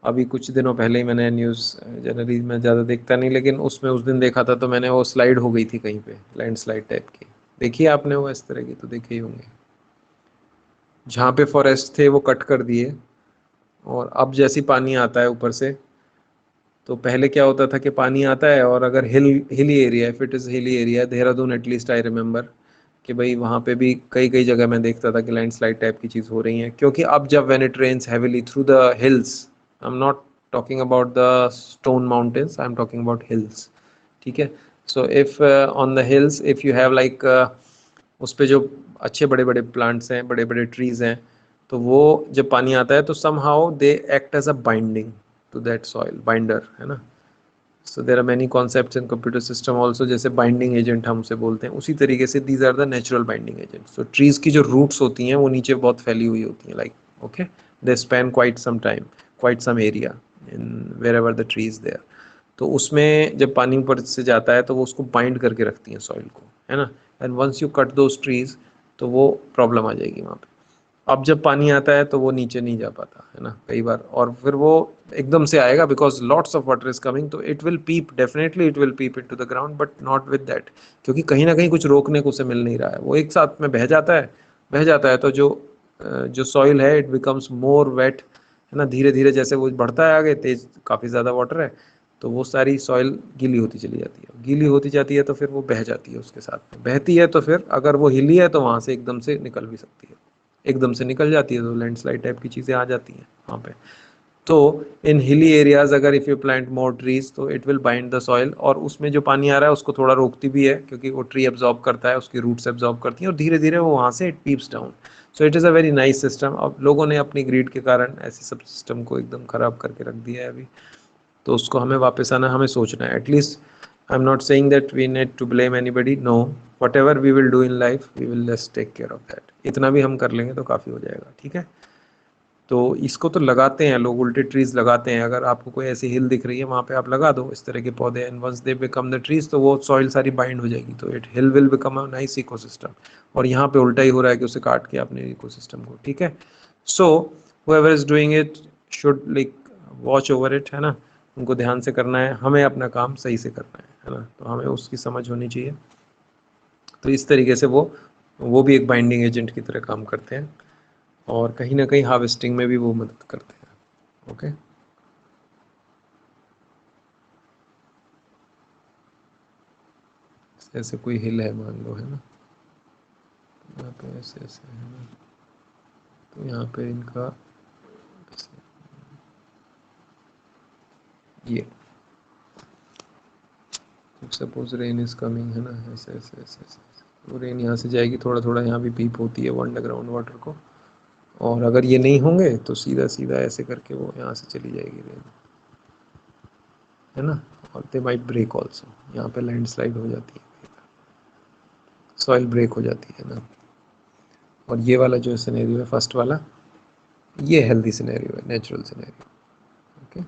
अभी कुछ दिनों पहले ही मैंने न्यूज़, जनरली मैं ज़्यादा देखता नहीं, लेकिन उसमें उस दिन देखा था तो मैंने, वो स्लाइड हो गई थी कहीं पे, लैंडस्लाइड टाइप की, देखिए आपने वो इस तरह की तो देखे ही होंगे, जहाँ पे फॉरेस्ट थे वो कट कर दिए, और अब जैसी पानी आता है ऊपर से, तो पहले क्या होता था कि पानी आता है और अगर hilly area, if it is hilly area, Dehradun at least I remember, कि भाई वहाँ पे भी कई कई जगह मैं देखता था कि लैंडस्लाइड टाइप की चीज़ हो रही है, क्योंकि अब जब when it rains heavily through the hills, I am not talking about the stone mountains, I am talking about hills, ठीक है। So if on the hills if you have like उस पे जो अच्छे बड़े बड़े प्लांट्स हैं, बड़े बड़े ट्रीज हैं, तो वो जब पानी आता है तो somehow they act as a binding to that soil, binder, है ना। So there are many concepts in computer system also, जैसे बाइंडिंग एजेंट हम उसे बोलते हैं, उसी तरीके से these are the natural binding agent. So trees की जो रूट्स होती हैं वो नीचे बहुत फैली हुई होती हैं, like okay, they span quite some time, quite some area in wherever the tree is there. तो उसमें जब पानी ऊपर से जाता है तो वो उसको बाइंड करके रखती हैं सॉइल को, है ना। And once you cut those trees तो वो प्रॉब्लम आ जाएगी वहाँ पे। अब जब पानी आता है तो वो नीचे नहीं जा पाता, है ना, कई बार, और फिर वो एकदम से आएगा because lots of water is coming, तो it will peep, definitely it will peep into the ground, but not with that, क्योंकि कहीं ना कहीं कुछ रोकने को उसे मिल नहीं रहा है, वो एक साथ में बह जाता है। बह जाता है तो जो सॉइल है इट बिकम्स मोर वेट, है ना, धीरे धीरे जैसे वो बढ़ता है आगे, तेज काफ़ी ज़्यादा वाटर है, तो वो सारी सॉइल गीली होती चली जाती है, गीली होती जाती है तो फिर वो बह जाती है, उसके साथ में बहती है, तो फिर अगर वो हिली है तो वहाँ से एकदम से निकल भी सकती है, एकदम से निकल जाती है, तो लैंडस्लाइड टाइप की चीज़ें आ जाती हैं वहाँ पे। तो इन हिली एरियाज अगर if you plant more trees तो it will bind the soil, और उसमें जो पानी आ रहा है उसको थोड़ा रोकती भी है, क्योंकि वो ट्री एब्जॉर्ब करता है, उसकी रूट्स एब्जॉर्ब करती हैं, और धीरे धीरे वो वहाँ से it peeps down. So it is a very nice system. अब लोगों ने अपनी ग्रीड के कारण ऐसे सब सिस्टम को एकदम खराब करके रख दिया है अभी, तो उसको हमें वापस आना, हमें सोचना है at least. I am not saying that we need to blame anybody, no, whatever we will do in life we will just take care of that, इतना भी हम कर लेंगे तो काफ़ी हो जाएगा, ठीक है। तो इसको तो लगाते हैं लोग, उल्टे ट्रीज लगाते हैं, अगर आपको कोई ऐसी हिल दिख रही है वहाँ पे आप लगा दो इस तरह के पौधे, and once they become the trees तो वो सॉइल सारी बाइंड हो जाएगी, तो it hill will become a nice ecosystem. और यहाँ पे उल्टा ही हो रहा है कि उसे काट के अपने इकोसिस्टम को, ठीक है। सो whoever is doing it should like watch over it, है ना, उनको ध्यान से करना है, हमें अपना काम सही से करना है ना, तो हमें उसकी समझ होनी चाहिए। तो इस तरीके से वो भी एक बाइंडिंग एजेंट की तरह काम करते हैं, और कहीं ना कहीं हार्वेस्टिंग में भी वो मदद करते हैं, ओके। ऐसे कोई हिल है मान लो, है ना, यहाँ पे ऐसे ऐसे है ना, तो यहाँ पे इनका ये सपोज रेन इज कमिंग, है ना, ऐसे ऐसे ऐसे ऐसे, तो रेन यहाँ से जाएगी, थोड़ा थोड़ा यहाँ भी पीप होती है वो अंडरग्राउंड वाटर को, और अगर ये नहीं होंगे तो सीधा सीधा ऐसे करके वो यहाँ से चली जाएगी रेन, है ना। और दे माइट ब्रेक ऑल्सो, यहाँ पे लैंडस्लाइड हो जाती है, सॉइल ब्रेक हो जाती है ना। और ये वाला जो सिनेरियो है फर्स्ट वाला, ये हेल्दी सिनेरियो है, natural scenario, okay,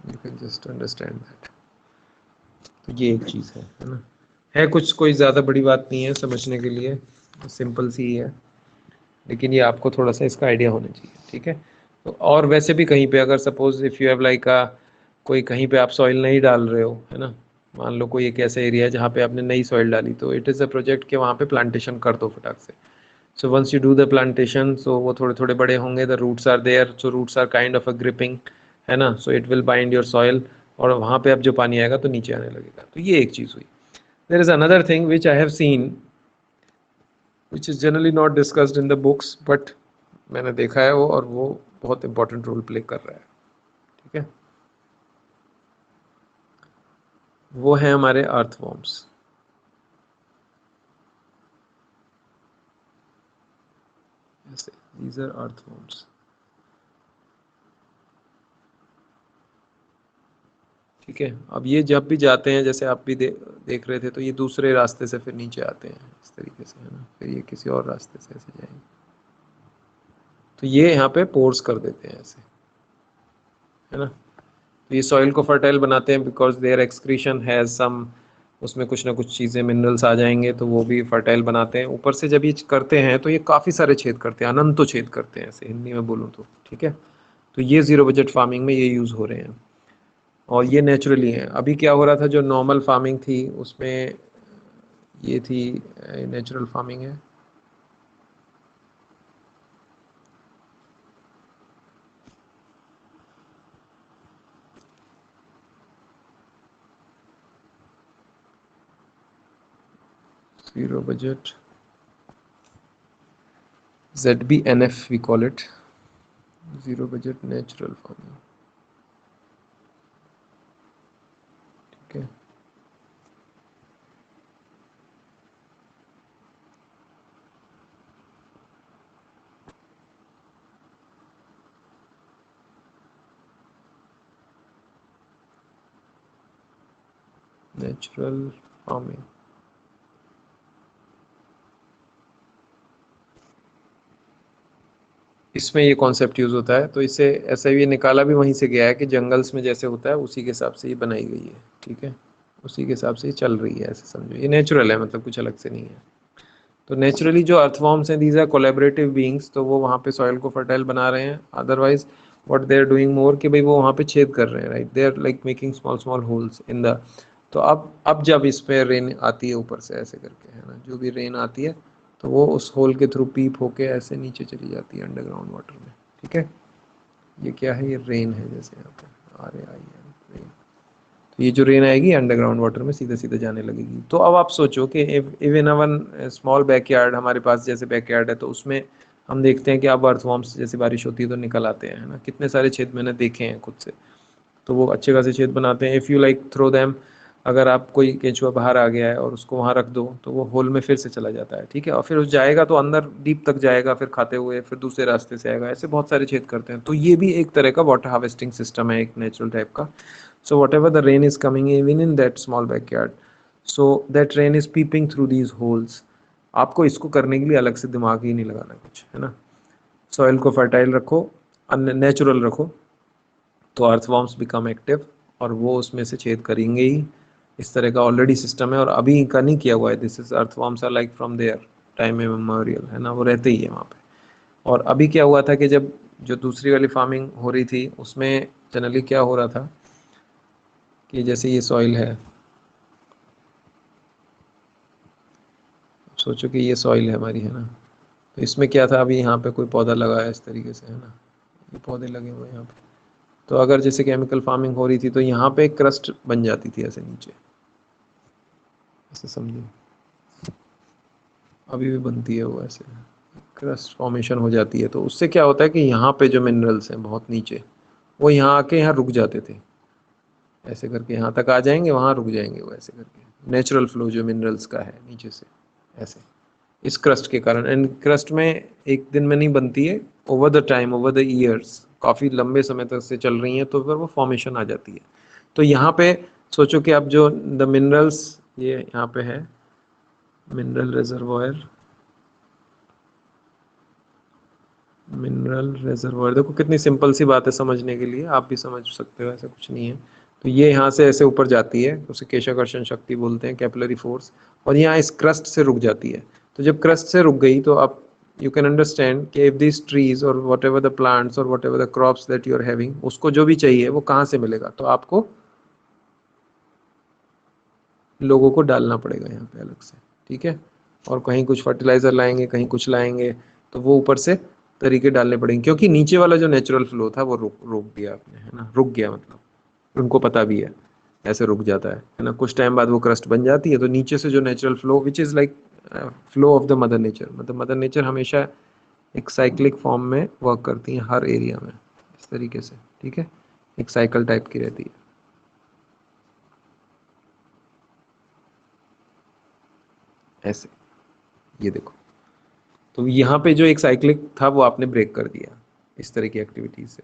you can just understand that. तो ये एक चीज़ है ना, है कुछ कोई ज़्यादा बड़ी बात नहीं है समझने के लिए, सिंपल सी ही है, लेकिन ये आपको थोड़ा सा इसका आइडिया होना चाहिए, ठीक है। तो और वैसे भी कहीं पे अगर suppose if you have like कोई कहीं पे आप सॉइल नहीं डाल रहे हो, है ना, मान लो कोई एक ऐसा एरिया है जहाँ पे आपने नई सॉइल डाली, तो इट इज़ अ प्रोजेक्ट कि वहाँ पे प्लांटेशन कर दो फटाक से। So once you do the plantation, so वो थोड़े थोड़े बड़े होंगे, the roots are there, so roots are kind of a gripping, है ना, so it will bind your soil, और वहाँ पे अब जो पानी आएगा तो नीचे आने लगेगा, तो ये एक चीज़ हुई। There is another thing which I have seen which is generally not discussed in the books, but मैंने देखा है वो, और वो बहुत इंपॉर्टेंट रोल प्ले कर रहा है, ठीक है। वो है हमारे अर्थवॉर्म्स, ऐसे, दीज आर अर्थवॉर्म्स, ठीक है। अब ये जब भी जाते हैं, जैसे आप भी देख रहे थे, तो ये दूसरे रास्ते से फिर नीचे आते हैं इस तरीके से, है ना, फिर ये किसी और रास्ते से ऐसे जाएंगे, तो ये यहाँ पे पोर्स कर देते हैं ऐसे, है ना। तो ये सॉइल को फर्टाइल बनाते हैं because their excretion has some, उसमें कुछ ना कुछ चीज़ें मिनरल्स आ जाएंगे तो वो भी फर्टाइल बनाते हैं। ऊपर से जब ये करते हैं तो ये काफ़ी सारे छेद करते हैं, अनंतो छेद करते हैं ऐसे हिंदी में बोलूँ तो, ठीक है। तो ये ज़ीरो बजट फार्मिंग में ये यूज़ हो रहे हैं, और ये नेचुरली है। अभी क्या हो रहा था, जो नॉर्मल फार्मिंग थी उसमें ये थी, नेचुरल फार्मिंग है, zero budget, ZBNF we call it, zero budget natural farming. ठीक है, नेचुरल फार्मिंग। इसमें ये कॉन्सेप्ट यूज होता है, तो इसे ऐसे भी निकाला भी वहीं से गया है कि जंगल्स में जैसे होता है उसी के हिसाब से ये बनाई गई है। ठीक है, उसी के हिसाब से ये चल रही है, ऐसे समझो, ये नेचुरल है, मतलब कुछ अलग से नहीं है। तो नेचुरली जो अर्थवॉर्म्स हैं, दीज आर कोलेबरेटिव बीइंग्स, तो वो वहाँ पे सॉइल को फर्टाइल बना रहे हैं। Otherwise what they are doing more, कि भाई वो वहाँ पे छेद कर रहे हैं, right, they are like making small small holes in the. तो अब जब इस पे रेन आती है ऊपर से ऐसे करके, है ना, जो भी रेन आती है तो वो उस होल के थ्रू पीप होके ऐसे नीचे चली जाती है अंडरग्राउंड वाटर में। ठीक है, ये क्या है, ये रेन है, जैसे यहाँ पे RAIN रेन। तो ये जो रेन आएगी अंडरग्राउंड वाटर में सीधे सीधे जाने लगेगी। तो अब आप सोचो कि इवन अवन स्मॉल बैकयार्ड, हमारे पास जैसे बैकयार्ड है, तो उसमें हम देखते हैं कि अब अर्थवॉर्म्स जैसे बारिश होती है तो निकल आते हैं, है ना, कितने सारे छेद मैंने देखे हैं खुद से। तो वो अच्छे खासे छेद बनाते हैं। If you like throw them, अगर आप कोई केंचुआ बाहर आ गया है और उसको वहाँ रख दो तो वो होल में फिर से चला जाता है। ठीक है, और फिर उस जाएगा तो अंदर डीप तक जाएगा, फिर खाते हुए फिर दूसरे रास्ते से आएगा, ऐसे बहुत सारे छेद करते हैं। तो ये भी एक तरह का वाटर हार्वेस्टिंग सिस्टम है, एक नेचुरल टाइप का। So whatever the rain is coming even in that small backyard, so that rain is peeping through these holes. आपको इसको करने के लिए अलग से दिमाग ही नहीं लगाना कुछ, है ना। सॉइल को फर्टाइल रखो, नेचुरल रखो, तो अर्थवॉर्म्स बिकम एक्टिव और वो उसमें से छेद करेंगे ही। इस तरह का ऑलरेडी सिस्टम है, और अभी का नहीं किया हुआ है। This is earthworms are like from their time memorial, है ना, वो रहते ही है वहाँ पे। और अभी क्या हुआ था कि जब जो दूसरी वाली फार्मिंग हो रही थी उसमें जनरली क्या हो रहा था कि जैसे ये सॉइल है, सोचो कि ये सॉइल है हमारी, है ना, तो इसमें क्या था, अभी यहाँ पे कोई पौधा लगा है इस तरीके से, है ना, ये पौधे लगे हुए हैं यहाँ पे। तो अगर जैसे केमिकल फार्मिंग हो रही थी तो यहाँ पे क्रस्ट बन जाती थी ऐसे नीचे, ऐसे समझो, अभी भी बनती है वो ऐसे, क्रस्ट फॉर्मेशन हो जाती है। तो उससे क्या होता है कि यहाँ पे जो मिनरल्स हैं बहुत नीचे, वो यहाँ आके यहाँ रुक जाते थे, ऐसे करके यहाँ तक आ जाएंगे, वहाँ रुक जाएंगे वो ऐसे करके। नेचुरल फ्लो जो मिनरल्स का है नीचे से ऐसे, इस क्रस्ट के कारण। एंड क्रस्ट में एक दिन में नहीं बनती है, over the time, over the years, काफ़ी लंबे समय तक से चल रही हैं, तो फिर वो फॉर्मेशन आ जाती है। तो यहाँ पे सोचो कि अब जो द मिनरल्स, ये यहाँ पे है मिनरल रिजर्वॉयर, मिनरल रिजर्वॉयर, देखो कितनी सिंपल सी बात है समझने के लिए, आप भी समझ सकते हो, ऐसा कुछ नहीं है। तो ये यहाँ से ऐसे ऊपर जाती है, उसे केशाकर्षण शक्ति बोलते हैं, कैपिलरी फोर्स, और यहाँ इस क्रस्ट से रुक जाती है। तो जब क्रस्ट से रुक गई तो आप यू कैन अंडरस्टैंड कि इफ दिस ट्रीज और वट एवर द प्लांट्स और whatever the crops that you are having, उसको जो भी चाहिए वो कहाँ से मिलेगा, तो आपको लोगों को डालना पड़ेगा यहाँ पे अलग से। ठीक है, और कहीं कुछ फर्टिलाइजर लाएंगे, कहीं कुछ लाएंगे, तो वो ऊपर से तरीके डालने पड़ेंगे, क्योंकि नीचे वाला जो नेचुरल फ्लो था वो रोक रोक दिया आपने, है ना, रुक गया, मतलब उनको पता भी है ऐसे रुक जाता है ना। कुछ टाइम बाद वो क्रस्ट बन जाती है, तो नीचे से जो natural flow which is like flow of the mother nature, मतलब मदर नेचर हमेशा एक साइक्लिक फॉर्म में वर्क करती है हर एरिया में, इस तरीके से। ठीक है, एक साइकिल टाइप की रहती है ऐसे, ये देखो। तो यहाँ पे जो एक साइक्लिक था वो आपने ब्रेक कर दिया इस तरह की एक्टिविटीज से,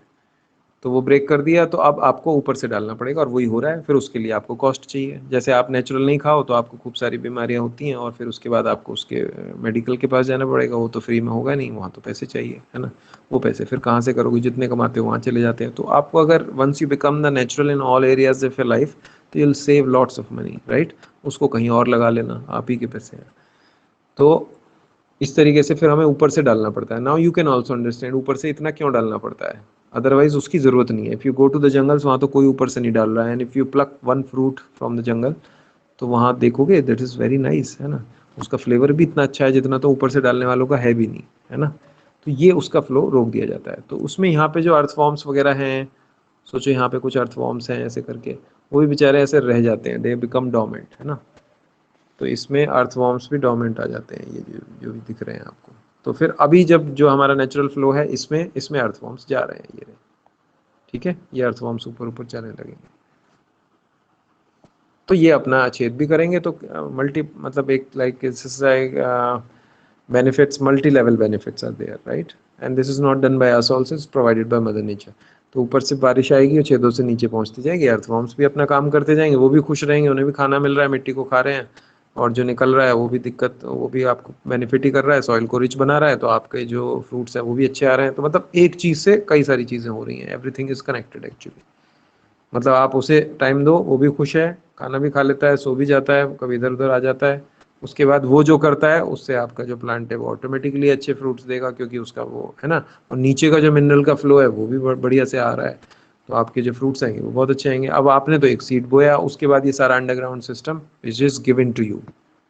तो वो ब्रेक कर दिया, तो अब आपको ऊपर से डालना पड़ेगा, और वही हो रहा है। फिर उसके लिए आपको कॉस्ट चाहिए, जैसे आप नेचुरल नहीं खाओ तो आपको खूब सारी बीमारियां होती हैं, और फिर उसके बाद आपको उसके मेडिकल के पास जाना पड़ेगा, वो तो फ्री में होगा नहीं, वहाँ तो पैसे चाहिए, है ना। वो पैसे फिर कहाँ से करोगे, जितने कमाते हो वहाँ चले जाते हैं। तो आपको अगर once you become the natural in all areas of your life, तो you will save lots of money, right, उसको कहीं और लगा लेना, आप ही के पैसे हैं। तो इस तरीके से फिर हमें ऊपर से डालना पड़ता है। Now you can also understand ऊपर से इतना क्यों डालना पड़ता है, अदरवाइज उसकी जरूरत नहीं है। If you go to the jungles, वहाँ तो कोई ऊपर से नहीं डाल रहा है, and if you pluck one fruit from the jungle, तो वहाँ देखोगे दैट इज वेरी नाइस, है ना, उसका फ्लेवर भी इतना अच्छा है जितना तो ऊपर से डालने वालों का है भी नहीं, है ना। तो ये उसका फ्लो रोक दिया जाता है। तो उसमें यहाँ पे जो अर्थवॉर्म्स वगैरह हैं, सोचो यहाँ पे कुछ अर्थवॉर्म्स हैं ऐसे करके, वो भी बेचारे ऐसे रह जाते हैं, दे बिकम डोमेंट, है ना। तो इसमें अर्थवॉर्म्स भी डोमिनेंट आ जाते हैं, ये जो भी दिख रहे हैं आपको। तो फिर अभी जब जो हमारा नेचुरल फ्लो है इसमें इसमें अर्थवॉर्म्स जा रहे हैं, ये रहे, ठीक है, ये अर्थवॉर्म्स ऊपर ऊपर चलने लगेंगे। तो ये अपना छेद भी करेंगे तो मल्टी मतलब एक like benefits, multi-level benefits are there, right? And this is not done by us also, it's provided by mother nature. तो ऊपर से बारिश आएगी और छेदों से नीचे पहुंचती जाएगी, अर्थवॉर्म्स भी अपना काम करते जाएंगे, वो भी खुश रहेंगे, उन्हें भी खाना मिल रहा है, मिट्टी को खा रहे हैं, और जो निकल रहा है वो भी दिक्कत, वो भी आपको बेनिफिट ही कर रहा है, सॉइल को रिच बना रहा है, तो आपके जो फ्रूट्स हैं वो भी अच्छे आ रहे हैं। तो मतलब एक चीज से कई सारी चीजें हो रही हैं, एवरीथिंग इज कनेक्टेड एक्चुअली। मतलब आप उसे टाइम दो, वो भी खुश है, खाना भी खा लेता है, सो भी जाता है, कभी इधर उधर आ जाता है, उसके बाद वो जो करता है उससे आपका जो प्लांट है वो ऑटोमेटिकली अच्छे फ्रूट्स देगा, क्योंकि उसका वो है ना, और नीचे का जो मिनरल का फ्लो है वो भी बढ़िया से आ रहा है, तो आपके जो फ्रूट्स आएंगे वो बहुत अच्छे आएंगे। अब आपने तो एक सीड बोया, उसके बाद ये सारा underground system is just given to you,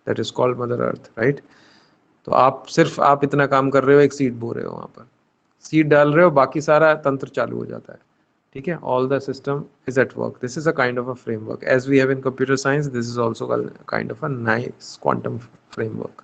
that is called mother earth, right? तो आप सिर्फ आप इतना काम कर रहे हो, एक सीड बो रहे हो, वहां पर सीड डाल रहे हो, बाकी सारा तंत्र चालू हो जाता है, ठीक है? All the system is at work. This is a kind of a framework as we have in computer science, this is also kind of a nice quantum framework,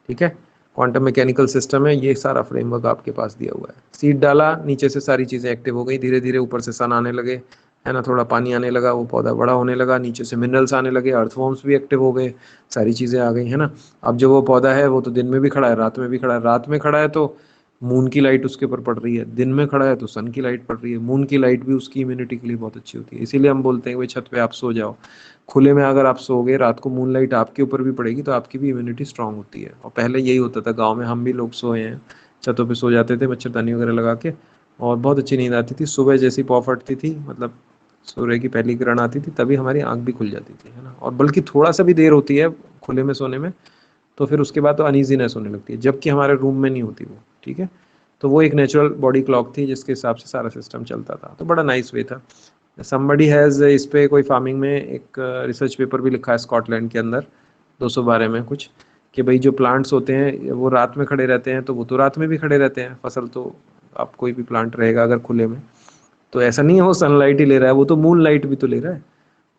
ठीक है? क्वांटम मैकेनिकल सिस्टम है, ये सारा framework आपके पास दिया हुआ है। Seed डाला, नीचे से सारी चीजें एक्टिव हो गई, धीरे धीरे ऊपर से सन आने लगे, है ना, थोड़ा पानी आने लगा, वो पौधा बड़ा होने लगा, नीचे से मिनरल्स आने लगे, अर्थवॉर्म्स भी एक्टिव हो गए, सारी चीजें आ गई, है ना। अब जो वो पौधा है वो तो दिन में भी खड़ा है, रात में भी खड़ा है, रात में खड़ा है तो मून की लाइट उसके ऊपर पड़ रही है, दिन में खड़ा है तो सन की लाइट पड़ रही है। मून की लाइट भी उसकी इम्यूनिटी के लिए बहुत अच्छी होती है, इसीलिए हम बोलते हैं भाई छत पे आप सो जाओ, खुले में अगर आप सोओगे, रात को मून लाइट आपके ऊपर भी पड़ेगी तो आपकी भी इम्यूनिटी स्ट्रांग होती है। और पहले यही होता था गांव में, हम भी लोग सोए हैं, छतों पे सो जाते थे मच्छरदानी वगैरह लगा के, और बहुत अच्छी नींद आती थी। सुबह जैसी पौ फटती थी, मतलब सूर्य की पहली किरण आती थी, तभी हमारी आंख भी खुल जाती थी, है ना। और बल्कि थोड़ा सा भी देर होती है खुले में सोने में, तो फिर उसके बाद तो अनईजीनेस होने लगती है, जबकि हमारे रूम में नहीं होती वो, ठीक है। तो वो एक नेचुरल बॉडी क्लॉक थी जिसके हिसाब से सारा सिस्टम चलता था, तो बड़ा नाइस वे था। समबडी हैज़ इस पे कोई फार्मिंग में एक रिसर्च पेपर भी लिखा है स्कॉटलैंड के अंदर 212 में कुछ, कि भाई जो प्लांट्स होते हैं वो रात में खड़े रहते हैं, तो वो तो रात में भी खड़े रहते हैं, फसल तो आप कोई भी प्लांट रहेगा अगर खुले में, तो ऐसा नहीं है वो सनलाइट ही ले रहा है, वो तो मून लाइट भी तो ले रहा है,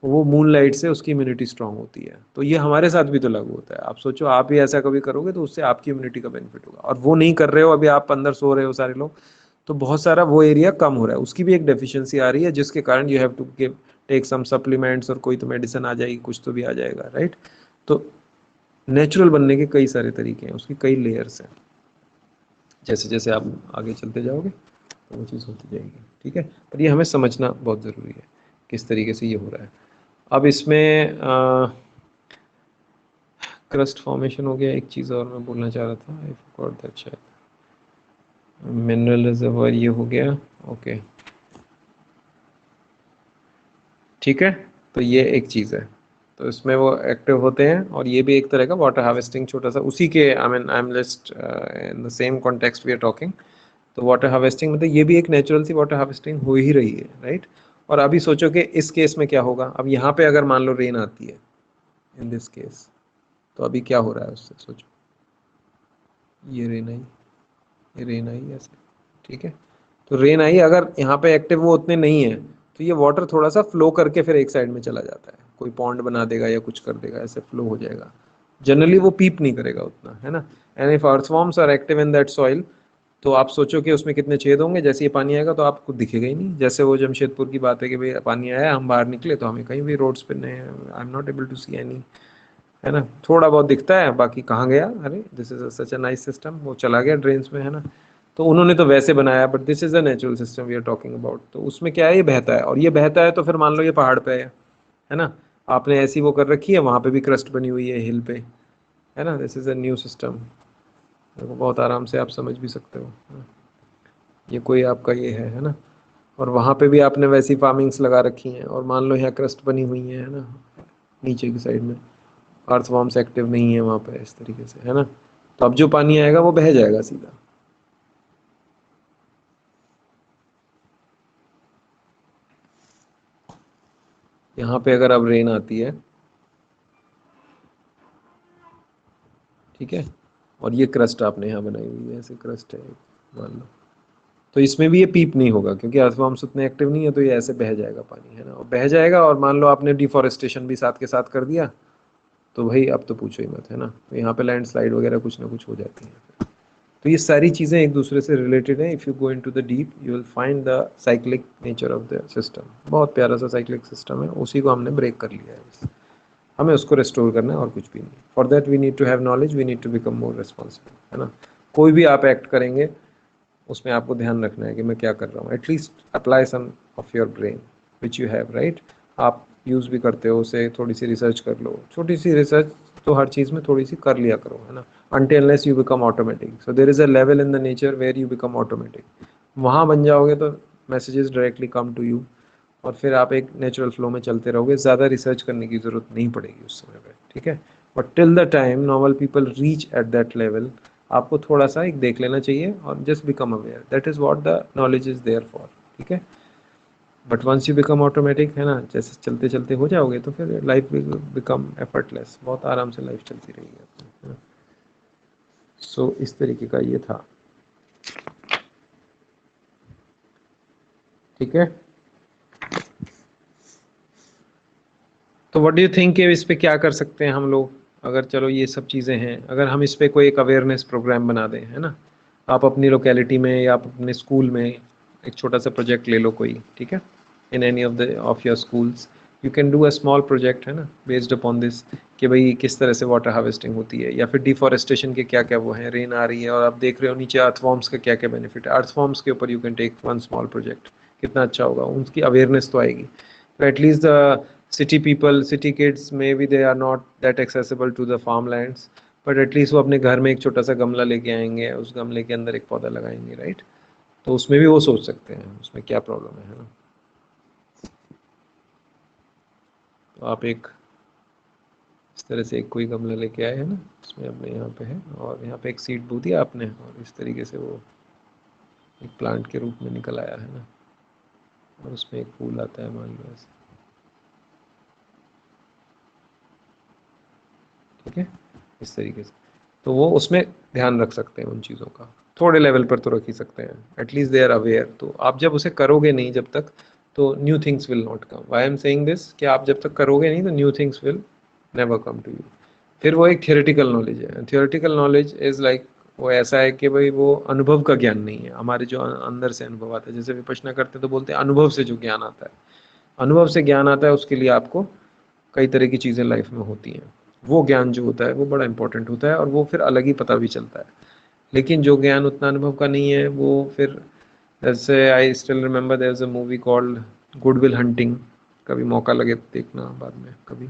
वो मून लाइट से उसकी इम्यूनिटी स्ट्रांग होती है। तो ये हमारे साथ भी तो लागू होता है। आप सोचो, आप भी ऐसा कभी करोगे तो उससे आपकी इम्यूनिटी का बेनिफिट होगा, और वो नहीं कर रहे हो, अभी आप अंदर सो रहे हो सारे लोग, तो बहुत सारा वो एरिया कम हो रहा है, उसकी भी एक डेफिशिएंसी आ रही है, जिसके कारण you have to give take some supplements, और कोई तो मेडिसिन आ जाएगी, कुछ तो भी आ जाएगा, राइट? तो नेचुरल बनने के कई सारे तरीके हैं, उसकी कई लेयर्स हैं, जैसे जैसे आप आगे चलते जाओगे तो वो चीज़ होती जाएगी, ठीक है। पर ये हमें समझना बहुत ज़रूरी है किस तरीके से ये हो रहा है। अब इसमें क्रस्ट फॉर्मेशन हो गया, एक चीज़ और मैं बोलना चाह रहा था, आई फॉरगॉट दैट, शायद मिनरल रिजर्वर ये हो गया, ओके, ठीक है। तो ये एक चीज़ है, तो इसमें वो एक्टिव होते हैं, और ये भी एक तरह का वाटर हार्वेस्टिंग छोटा सा उसी के, I am just in the same context we are talking. तो वाटर हार्वेस्टिंग मतलब ये भी एक नेचुरल सी वाटर हार्वेस्टिंग हो ही रही है, राइट? और अभी सोचो कि इस केस में क्या होगा, अब यहाँ पे अगर मान लो रेन आती है इन दिस केस, तो अभी क्या हो रहा है उससे सोचो, ये रेन आई, ये रेन आई ऐसे, ठीक है। तो रेन आई, अगर यहाँ पे एक्टिव वो उतने नहीं है, तो ये वाटर थोड़ा सा फ्लो करके फिर एक साइड में चला जाता है, कोई पॉन्ड बना देगा या कुछ कर देगा, ऐसे फ्लो हो जाएगा। जनरली वो पीप नहीं करेगा उतना, है ना। And if earthworms are active in that soil, तो आप सोचो कि उसमें कितने छेद होंगे, जैसे ये पानी आएगा तो आपको दिखेगा ही नहीं। जैसे वो जमशेदपुर की बात है कि भाई पानी आया, हम बाहर निकले तो हमें कहीं भी रोड्स पे नहीं, I am not able to see any, है ना। थोड़ा बहुत दिखता है, बाकी कहाँ गया, अरे this is such a nice system, वो चला गया ड्रेन्स में, है ना। तो उन्होंने तो वैसे बनाया, but this is a natural system we are talking about. तो उसमें क्या है, ये बहता है, और ये बहता है तो फिर मान लो ये पहाड़ पे है ना, आपने ऐसी वो कर रखी है, वहां पे भी क्रस्ट बनी हुई है हिल पे, है ना। This is a new system, बहुत आराम से आप समझ भी सकते हो, ये कोई आपका ये है ना। और वहां पे भी आपने वैसी फार्मिंग्स लगा रखी हैं, और मान लो यहाँ क्रस्ट बनी हुई है ना, नीचे की साइड में अर्थवॉर्म्स एक्टिव नहीं है वहां पे, इस तरीके से, है ना। तो अब जो पानी आएगा वो बह जाएगा सीधा। यहाँ पे अगर अब रेन आती है, ठीक है, और ये क्रस्ट आपने यहाँ बनाई हुई है, ऐसे क्रस्ट है मान लो, तो इसमें भी ये पीप नहीं होगा, क्योंकि अर्थवॉर्म्स उतने एक्टिव नहीं है, तो ये ऐसे बह जाएगा पानी, है ना, और बह जाएगा। और मान लो आपने डिफोरेस्टेशन भी साथ के साथ कर दिया, तो भाई अब तो पूछो ही मत, है ना। तो यहाँ पे लैंडस्लाइड वगैरह कुछ ना कुछ हो जाती है। तो ये सारी चीज़ें एक दूसरे से रिलेटेड हैं। If you go into the deep you will find the cyclic nature of the system. बहुत प्यारा सा साइक्लिक सिस्टम है, उसी को हमने ब्रेक कर लिया है। हमें उसको रेस्टोर करना है और कुछ भी नहीं। For that we need to have knowledge, we need to become more responsible, है ना। कोई भी आप एक्ट करेंगे उसमें आपको ध्यान रखना है कि मैं क्या कर रहा हूँ। At least apply some of your brain which you have, right. आप यूज़ भी करते हो उसे, थोड़ी सी रिसर्च कर लो। छोटी सी रिसर्च तो हर चीज़ में थोड़ी सी कर लिया करो, है ना। until unless you become automatic, so there is a level in the nature where you become automatic। वहाँ बन जाओगे तो messages directly come to you, और फिर आप एक नेचुरल फ्लो में चलते रहोगे, ज़्यादा रिसर्च करने की ज़रूरत नहीं पड़ेगी उस समय पे, ठीक है। But till the time normal people reach at that level, आपको थोड़ा सा एक देख लेना चाहिए और just become aware, that is what the knowledge is there for, ठीक है। But once you become automatic, है ना, जैसे चलते चलते हो जाओगे तो फिर लाइफ विल बिकम एफर्टलेस, बहुत आराम से लाइफ चलती रहेगी अपनी, है ना। सो इस तरीके का ये था, ठीक है। तो व्हाट डू यू थिंक इस पे क्या कर सकते हैं हम लोग, अगर चलो ये सब चीज़ें हैं, अगर हम इस पे कोई एक अवेयरनेस प्रोग्राम बना दें, है ना। आप अपनी लोकेलिटी में या आप अपने स्कूल में एक छोटा सा प्रोजेक्ट ले लो कोई, ठीक है। In any of your schools you can do a small project, है ना, बेस्ड अपॉन दिस, कि भाई किस तरह से वाटर हार्वेस्टिंग होती है, या फिर डिफॉरेस्टेशन के क्या क्या वो हैं, रेन आ रही है और आप देख रहे हो नीचे अर्थवॉर्म्स का क्या क्या बेनिफिट है, अर्थवॉर्म्स के ऊपर you can take one small project. कितना अच्छा होगा, उनकी अवेयरनेस तो आएगी। तो at least the city people, city kids, maybe they are not that accessible to the farmlands, but at least वो अपने घर में एक छोटा सा गमला लेके आएंगे, उस गमले के अंदर एक पौधा लगाएंगे, राइट। तो उसमें भी वो सोच सकते हैं, उसमें क्या प्रॉब्लम है ना। तो आप एक इस तरह से एक कोई गमला लेके आए, है ना, उसमें अपने यहाँ पे है, और यहाँ पे एक सीड बो दिया आपने, और इस तरीके से वो एक प्लांट के रूप में निकल आया, है ना, और उसमें एक फूल आता है, मान लो ऐसे, ठीक है, इस तरीके से। तो वो उसमें ध्यान रख सकते हैं उन चीज़ों का, थोड़े लेवल पर तो रख ही सकते हैं, एटलीस्ट दे आर अवेयर। तो आप जब उसे करोगे नहीं जब तक, तो new things will not come. Why I am saying this, कि आप जब तक करोगे नहीं तो new things will never come to you. फिर वो एक थियोरेटिकल नॉलेज है। थियोरेटिकल नॉलेज इज लाइक, वो ऐसा है कि भाई वो अनुभव का ज्ञान नहीं है, हमारे जो अंदर से अनुभव आता है। जैसे विपश्यना करते हैं तो बोलते हैं अनुभव से जो ज्ञान आता है, अनुभव से ज्ञान आता है, उसके लिए आपको कई तरह की चीज़ें लाइफ में होती हैं। वो ज्ञान जो होता है वो बड़ा इंपॉर्टेंट होता है, और वो फिर अलग ही पता भी चलता है। लेकिन जो ज्ञान उतना अनुभव का नहीं है, वो फिर, जैसे I still remember there is a movie called Good Will Hunting, कभी मौका लगे तो देखना बाद में कभी।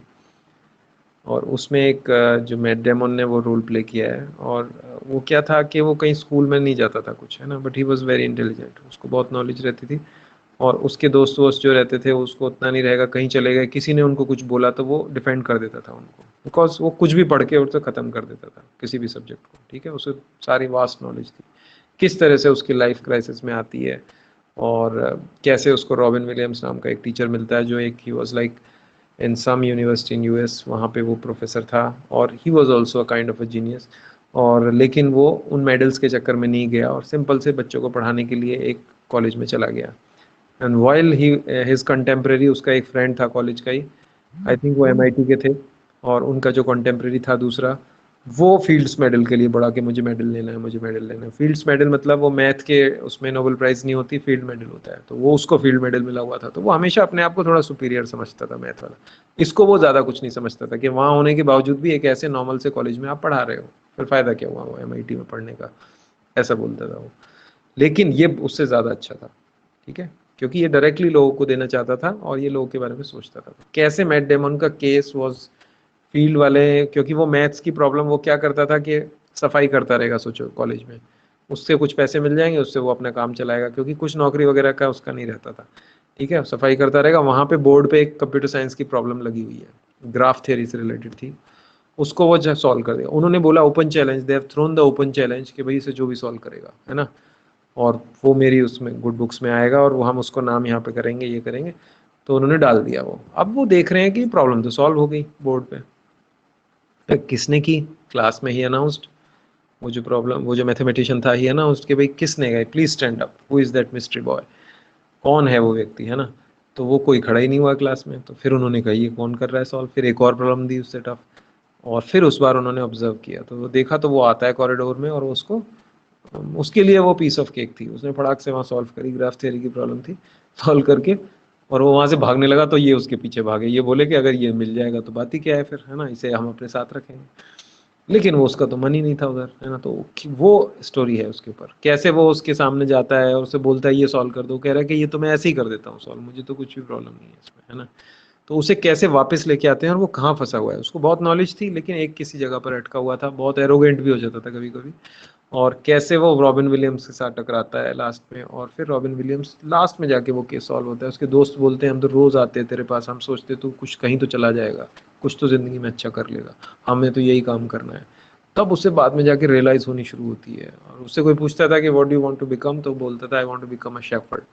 और उसमें एक जो मैट डेमन ने वो रोल प्ले किया है, और वो क्या था कि वो कहीं स्कूल में नहीं जाता था कुछ, है ना, but he was very intelligent, उसको बहुत नॉलेज रहती थी। और उसके दोस्त वोस्त जो रहते थे उसको उतना नहीं रहेगा, कहीं चले गए, किसी ने उनको कुछ बोला तो वो डिफेंड कर देता था उनको, बिकॉज वो कुछ भी पढ़ के उसे ख़त्म कर देता था किसी भी सब्जेक्ट को, ठीक है। उसे सारी वास्ट नॉलेज थी किस तरह से उसकी लाइफ क्राइसिस में आती है, और कैसे उसको रॉबिन विलियम्स नाम का एक टीचर मिलता है, जो एक he was like in some university in US, वहाँ पे वो प्रोफेसर था, और he was also a kind of a genius. और लेकिन वो उन मेडल्स के चक्कर में नहीं गया, और सिंपल से बच्चों को पढ़ाने के लिए एक कॉलेज में चला गया। And while he his contemporary, उसका एक फ्रेंड था कॉलेज का ही, आई थिंक वो एमआईटी के थे, और उनका जो कंटेम्प्रेरी था दूसरा, वो फील्ड्स मेडल के लिए बढ़ा के मुझे मेडल लेना है, मुझे मेडल लेना है। फील्ड्स मेडल मतलब वो मैथ के उसमें नोबेल प्राइज नहीं होती, फील्ड मेडल होता है, तो वो उसको फील्ड मेडल मिला हुआ था। तो वो हमेशा अपने आप को थोड़ा सुपीरियर समझता था मैथ वाला। इसको वो ज़्यादा कुछ नहीं समझता था कि वहाँ होने के बावजूद भी एक ऐसे नॉर्मल से कॉलेज में आप पढ़ा रहे हो, फिर फ़ायदा क्या हुआ वो एमआईटी में पढ़ने का, ऐसा बोलता था वो। लेकिन ये उससे ज़्यादा अच्छा था, ठीक है, क्योंकि ये डायरेक्टली लोगों को देना चाहता था, और ये लोगों के बारे में सोचता था। कैसे मैट डेमन का केस वाज फील्ड वाले, क्योंकि वो मैथ्स की प्रॉब्लम, वो क्या करता था कि सफाई करता रहेगा, सोचो कॉलेज में, उससे कुछ पैसे मिल जाएंगे, उससे वो अपना काम चलाएगा, क्योंकि कुछ नौकरी वगैरह का उसका नहीं रहता था, ठीक है, सफाई करता रहेगा। वहाँ पे बोर्ड पे एक कंप्यूटर साइंस की प्रॉब्लम लगी हुई है, ग्राफ थ्योरी से रिलेटेड थी, उसको वो जो सॉल्व कर देगा। उन्होंने बोला open challenge, they have thrown the open challenge, कि भाई इसे जो भी सॉल्व करेगा, है ना, और वो मेरी उसमें गुड बुक्स में आएगा, और वो हम उसको नाम यहाँ पे करेंगे, ये करेंगे। तो उन्होंने डाल दिया वो। अब वो देख रहे हैं कि प्रॉब्लम तो सॉल्व हो गई बोर्ड पे। फिर किसने की, क्लास में ही अनाउंस्ड, वो जो प्रॉब्लम, वो जो मैथमेटिशियन था ही अनाउंस्ड कि भाई किसने गए, please stand up, who is that mystery boy, कौन है वो व्यक्ति, है ना। तो वो कोई खड़ा ही नहीं हुआ क्लास में। तो फिर उन्होंने कहा ये कौन कर रहा है सॉल्व, फिर एक और प्रॉब्लम दी उससे टफ, और फिर उस बार उन्होंने ऑब्जर्व किया तो वो देखा तो वो आता है कॉरिडोर में और उसको उसके लिए वो पीस ऑफ केक थी, उसने फटाक से वहाँ सॉल्व करी, ग्राफ थ्योरी की प्रॉब्लम थी, सॉल्व करके और वो वहाँ से भागने लगा तो ये उसके पीछे भागे, ये बोले कि अगर ये मिल जाएगा तो बात ही क्या है फिर, है ना, इसे हम अपने साथ रखेंगे। लेकिन वो उसका तो मन ही नहीं था उधर, है ना। तो वो स्टोरी है उसके ऊपर, कैसे वो उसके सामने जाता है और उसे बोलता है ये सॉल्व कर दो, कह रहा है कि ये तो मैं ऐसे ही कर देता हूँ सॉल्व, मुझे तो कुछ भी प्रॉब्लम नहीं है इसमें, है ना। तो उसे कैसे वापस लेके आते हैं और वो कहाँ फंसा हुआ है, उसको बहुत नॉलेज थी लेकिन एक किसी जगह पर अटका हुआ था, बहुत एरोगेंट भी हो जाता था कभी कभी। और कैसे वो रॉबिन विलियम्स के साथ टकराता है लास्ट में, और फिर रॉबिन विलियम्स लास्ट में जाके वो केस सॉल्व होता है। उसके दोस्त बोलते हैं हम तो रोज आते हैं तेरे पास, हम सोचते तू कुछ कहीं तो चला जाएगा, कुछ तो जिंदगी में अच्छा कर लेगा, हमें तो यही काम करना है। तब उसे बाद में जाके रियलाइज होनी शुरू होती है, और उससे कोई पूछता था कि what do you want to become, तो बोलता था I want to become a shepherd,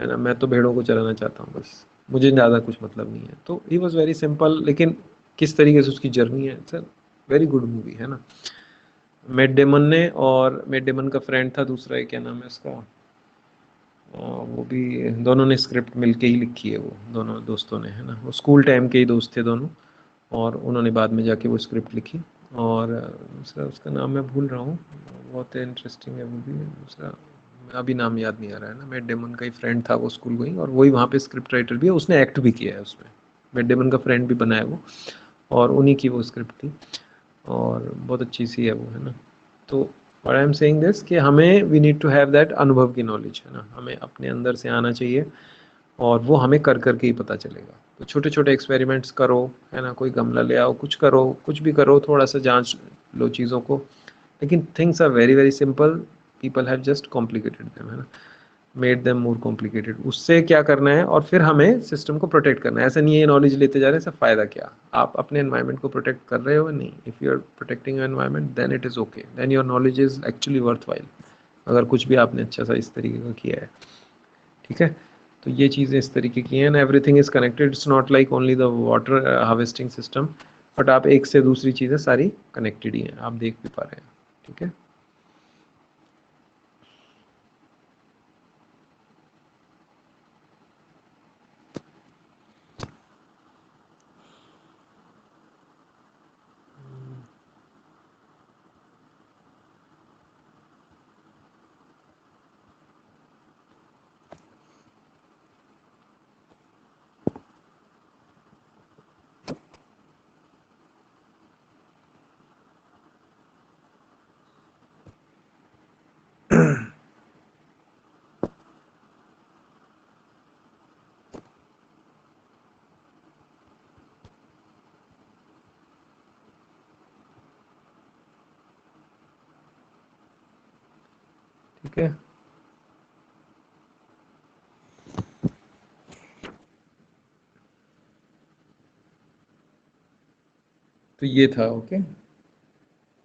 है ना, मैं तो भेड़ों को चलाना चाहता हूँ बस, मुझे ज़्यादा कुछ मतलब नहीं है। तो ही वॉज वेरी सिंपल, लेकिन किस तरीके से उसकी जर्नी है, इट्स वेरी गुड मूवी, है ना। मैट डेमन ने, और मैट डेमन का फ्रेंड था दूसरा, क्या नाम है उसका, वो भी, दोनों ने स्क्रिप्ट मिलके ही लिखी है, वो दोनों दोस्तों ने, है ना, वो स्कूल टाइम के ही दोस्त थे दोनों, और उन्होंने बाद में जाके वो स्क्रिप्ट लिखी। और दूसरा उसका नाम मैं भूल रहा हूँ, बहुत इंटरेस्टिंग है मूवी, दूसरा अभी नाम याद नहीं आ रहा है ना। मैट डेमन का ही फ्रेंड था वो स्कूल गोइंग, और वही वहाँ पे स्क्रिप्ट राइटर भी है, उसने एक्ट भी किया है उसमें, मैट डेमन का फ्रेंड भी बना है वो, और उन्हीं की वो स्क्रिप्ट थी, और बहुत अच्छी सी है वो, है ना। तो what I am saying this कि हमें we need to have that अनुभव की नॉलेज, है ना, हमें अपने अंदर से आना चाहिए, और वो हमें कर करके ही पता चलेगा। तो छोटे छोटे एक्सपेरिमेंट्स करो, है ना, कोई गमला ले आओ, कुछ करो, कुछ भी करो, थोड़ा सा जांच लो चीज़ों को, लेकिन things are very very simple, people have just complicated them, है ना, मेड देम मोर कॉम्प्लिकेटेड। उससे क्या करना है, और फिर हमें सिस्टम को प्रोटेक्ट करना है, ऐसा नहीं है ये नॉलेज लेते जा रहे हैं सब फायदा क्या, आप अपने एनवायरनमेंट को प्रोटेक्ट कर रहे हो नहीं, if you are protecting your environment then it is okay, then your knowledge is actually worthwhile, अगर कुछ भी आपने अच्छा सा इस तरीके का किया है, ठीक है। तो ये चीज़ें इस तरीके की हैं, everything is connected, it's not like only the water harvesting system, but आप एक से दूसरी चीज़ें सारी कनेक्टेड ही हैं, आप देख भी पा रहे हैं, ठीक है। ठीक है, तो ये था, okay.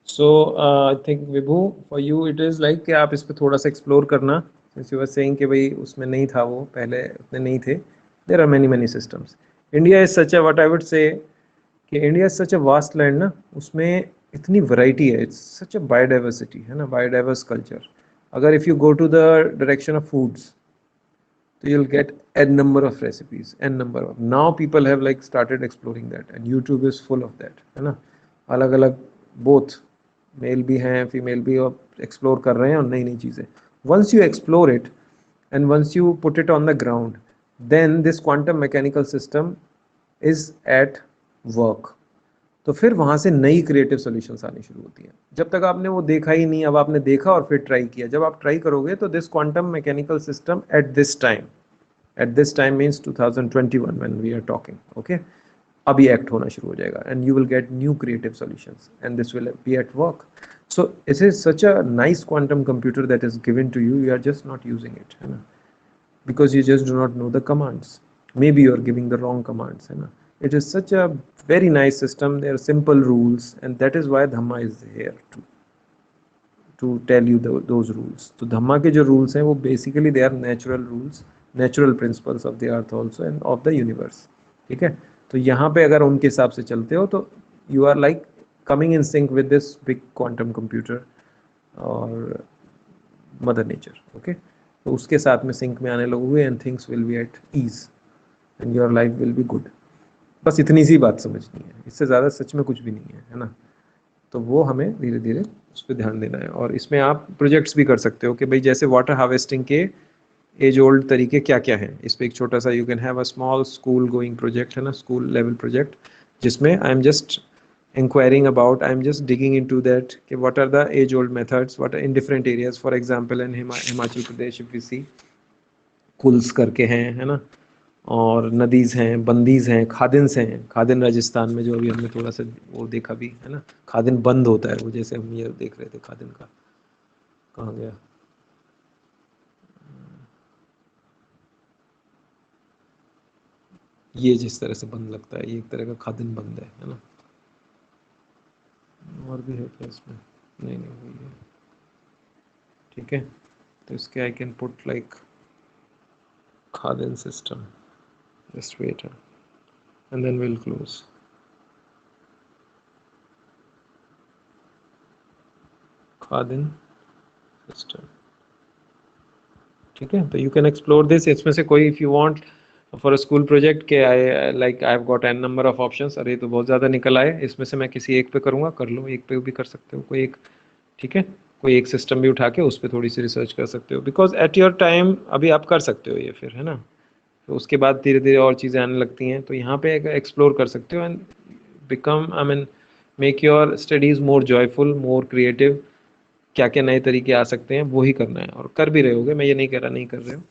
So I think Vibhu, for you it is like कि आप इस पे थोड़ा सा एक्सप्लोर करना, सिंस यू वर सेइंग कि भाई उसमें नहीं था, वो पहले उतने नहीं थे, there are many many systems. India is such a, what I would say कि India is such a vast land ना, उसमें इतनी वैरायटी है, इट्स सच अ बायोडाइवर्सिटी, है ना, बायोडाइवर्स कल्चर। अगर if you go to the direction of foods, so you'll get n number of recipes, n number of, now people have like started exploring that and YouTube is full of that, है ना, अलग अलग, both mail भी हैं female भी, और explore कर रहे हैं और नई नई चीज़ें। Once you explore it and once you put it on the ground, then this quantum mechanical system is at work. तो फिर वहां से नई क्रिएटिव सॉल्यूशंस आनी शुरू होती हैं। जब तक आपने वो देखा ही नहीं, अब आपने देखा और फिर ट्राई किया, जब आप ट्राई करोगे तो this quantum mechanical system at this time, at this time means 2021 when we are talking, okay, अभी एक्ट होना शुरू हो जाएगा, and you will get new creative solutions and this will be at work. So it is such a nice quantum computer that is given to you, you are just not using it, है ना, because you just do not know the commands, maybe you are giving the wrong commands, है ना। It is such a very nice system, there are simple rules, and that is why Dhamma is here to tell you those rules. तो धम्मा के जो rules हैं वो basically they are natural rules, natural principles of the earth also and of the universe, ठीक है। तो यहाँ पे अगर उनके हिसाब से चलते हो तो you are like coming in sync with this big quantum computer और mother nature, okay। तो उसके साथ में sync में आने लगोगे and things will be at ease and your life will be good, बस इतनी सी बात समझनी है, इससे ज़्यादा सच में कुछ भी नहीं है ना। तो वो हमें धीरे धीरे उस पर ध्यान देना है। और इसमें आप प्रोजेक्ट्स भी कर सकते हो कि भाई जैसे वाटर हार्वेस्टिंग के एज ओल्ड तरीके क्या क्या हैं, इस पे एक छोटा सा you can have a small school going project, है ना, स्कूल लेवल प्रोजेक्ट, जिसमें आई am just inquiring about, I'm just digging into that कि what are the age old methods, what are in different areas, for example in Himachal Pradesh if we see कुल्स करके हैं, है ना, और नदीज हैं, बंदीज हैं, खादिन्स हैं, खादिन राजस्थान में जो अभी हमने थोड़ा सा वो देखा भी है ना, खादिन बंद होता है वो, जैसे हम ये देख रहे थे खादिन का, कहाँ गया, ये जिस तरह से बंद लगता है ये एक तरह का खादिन बंद है ना। और भी है क्या इसमें, नहीं नहीं वही है, ठीक है। तो इसके I can put like khadin system, just wait and then we'll close. Khadin system, ठीक है। तो यू कैन एक्सप्लोर दिस, इसमें से कोई if you want for a school project के I like I have got an number of options, अरे तो बहुत ज़्यादा निकल आए, इसमें से मैं किसी एक पे करूँगा, कर लो, एक पे भी कर सकते हो कोई एक, ठीक है। कोई एक सिस्टम भी उठा के उस पर थोड़ी सी रिसर्च कर सकते हो, बिकॉज एट योर टाइम अभी आप कर सकते हो ये फिर, है ना। तो उसके बाद धीरे धीरे और चीज़ें आने लगती हैं, तो यहाँ पे एक्सप्लोर कर सकते हो and become I mean make your studies more joyful, more creative, क्या क्या नए तरीके आ सकते हैं वो ही करना है, और कर भी रहे होगे, मैं ये नहीं कह रहा नहीं कर रहे हो,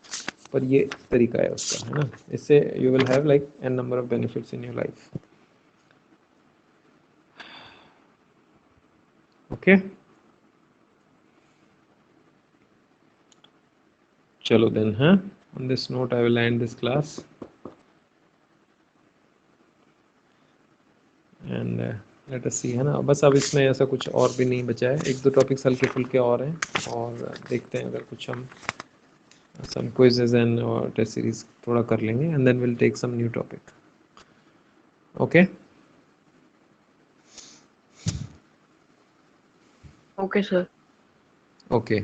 पर ये तरीका है उसका, है ना। इससे you will have like an number of benefits in your life. Okay, चलो देन, हाँ, on this note I will end this class and let us see, है ना। बस अब इसमें ऐसा कुछ और भी नहीं बचा है, एक दो टॉपिक्स हल्के फुल्के और हैं, और देखते हैं अगर कुछ हम some quizzes and or test series थोड़ा कर लेंगे, and then we'll take some new topic. Okay. Okay, sir. Okay.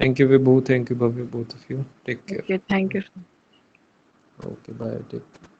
Thank you Vibhu, thank you Bhavya, both of you. Take care. Okay, thank you, sir. Okay, bye. Take care.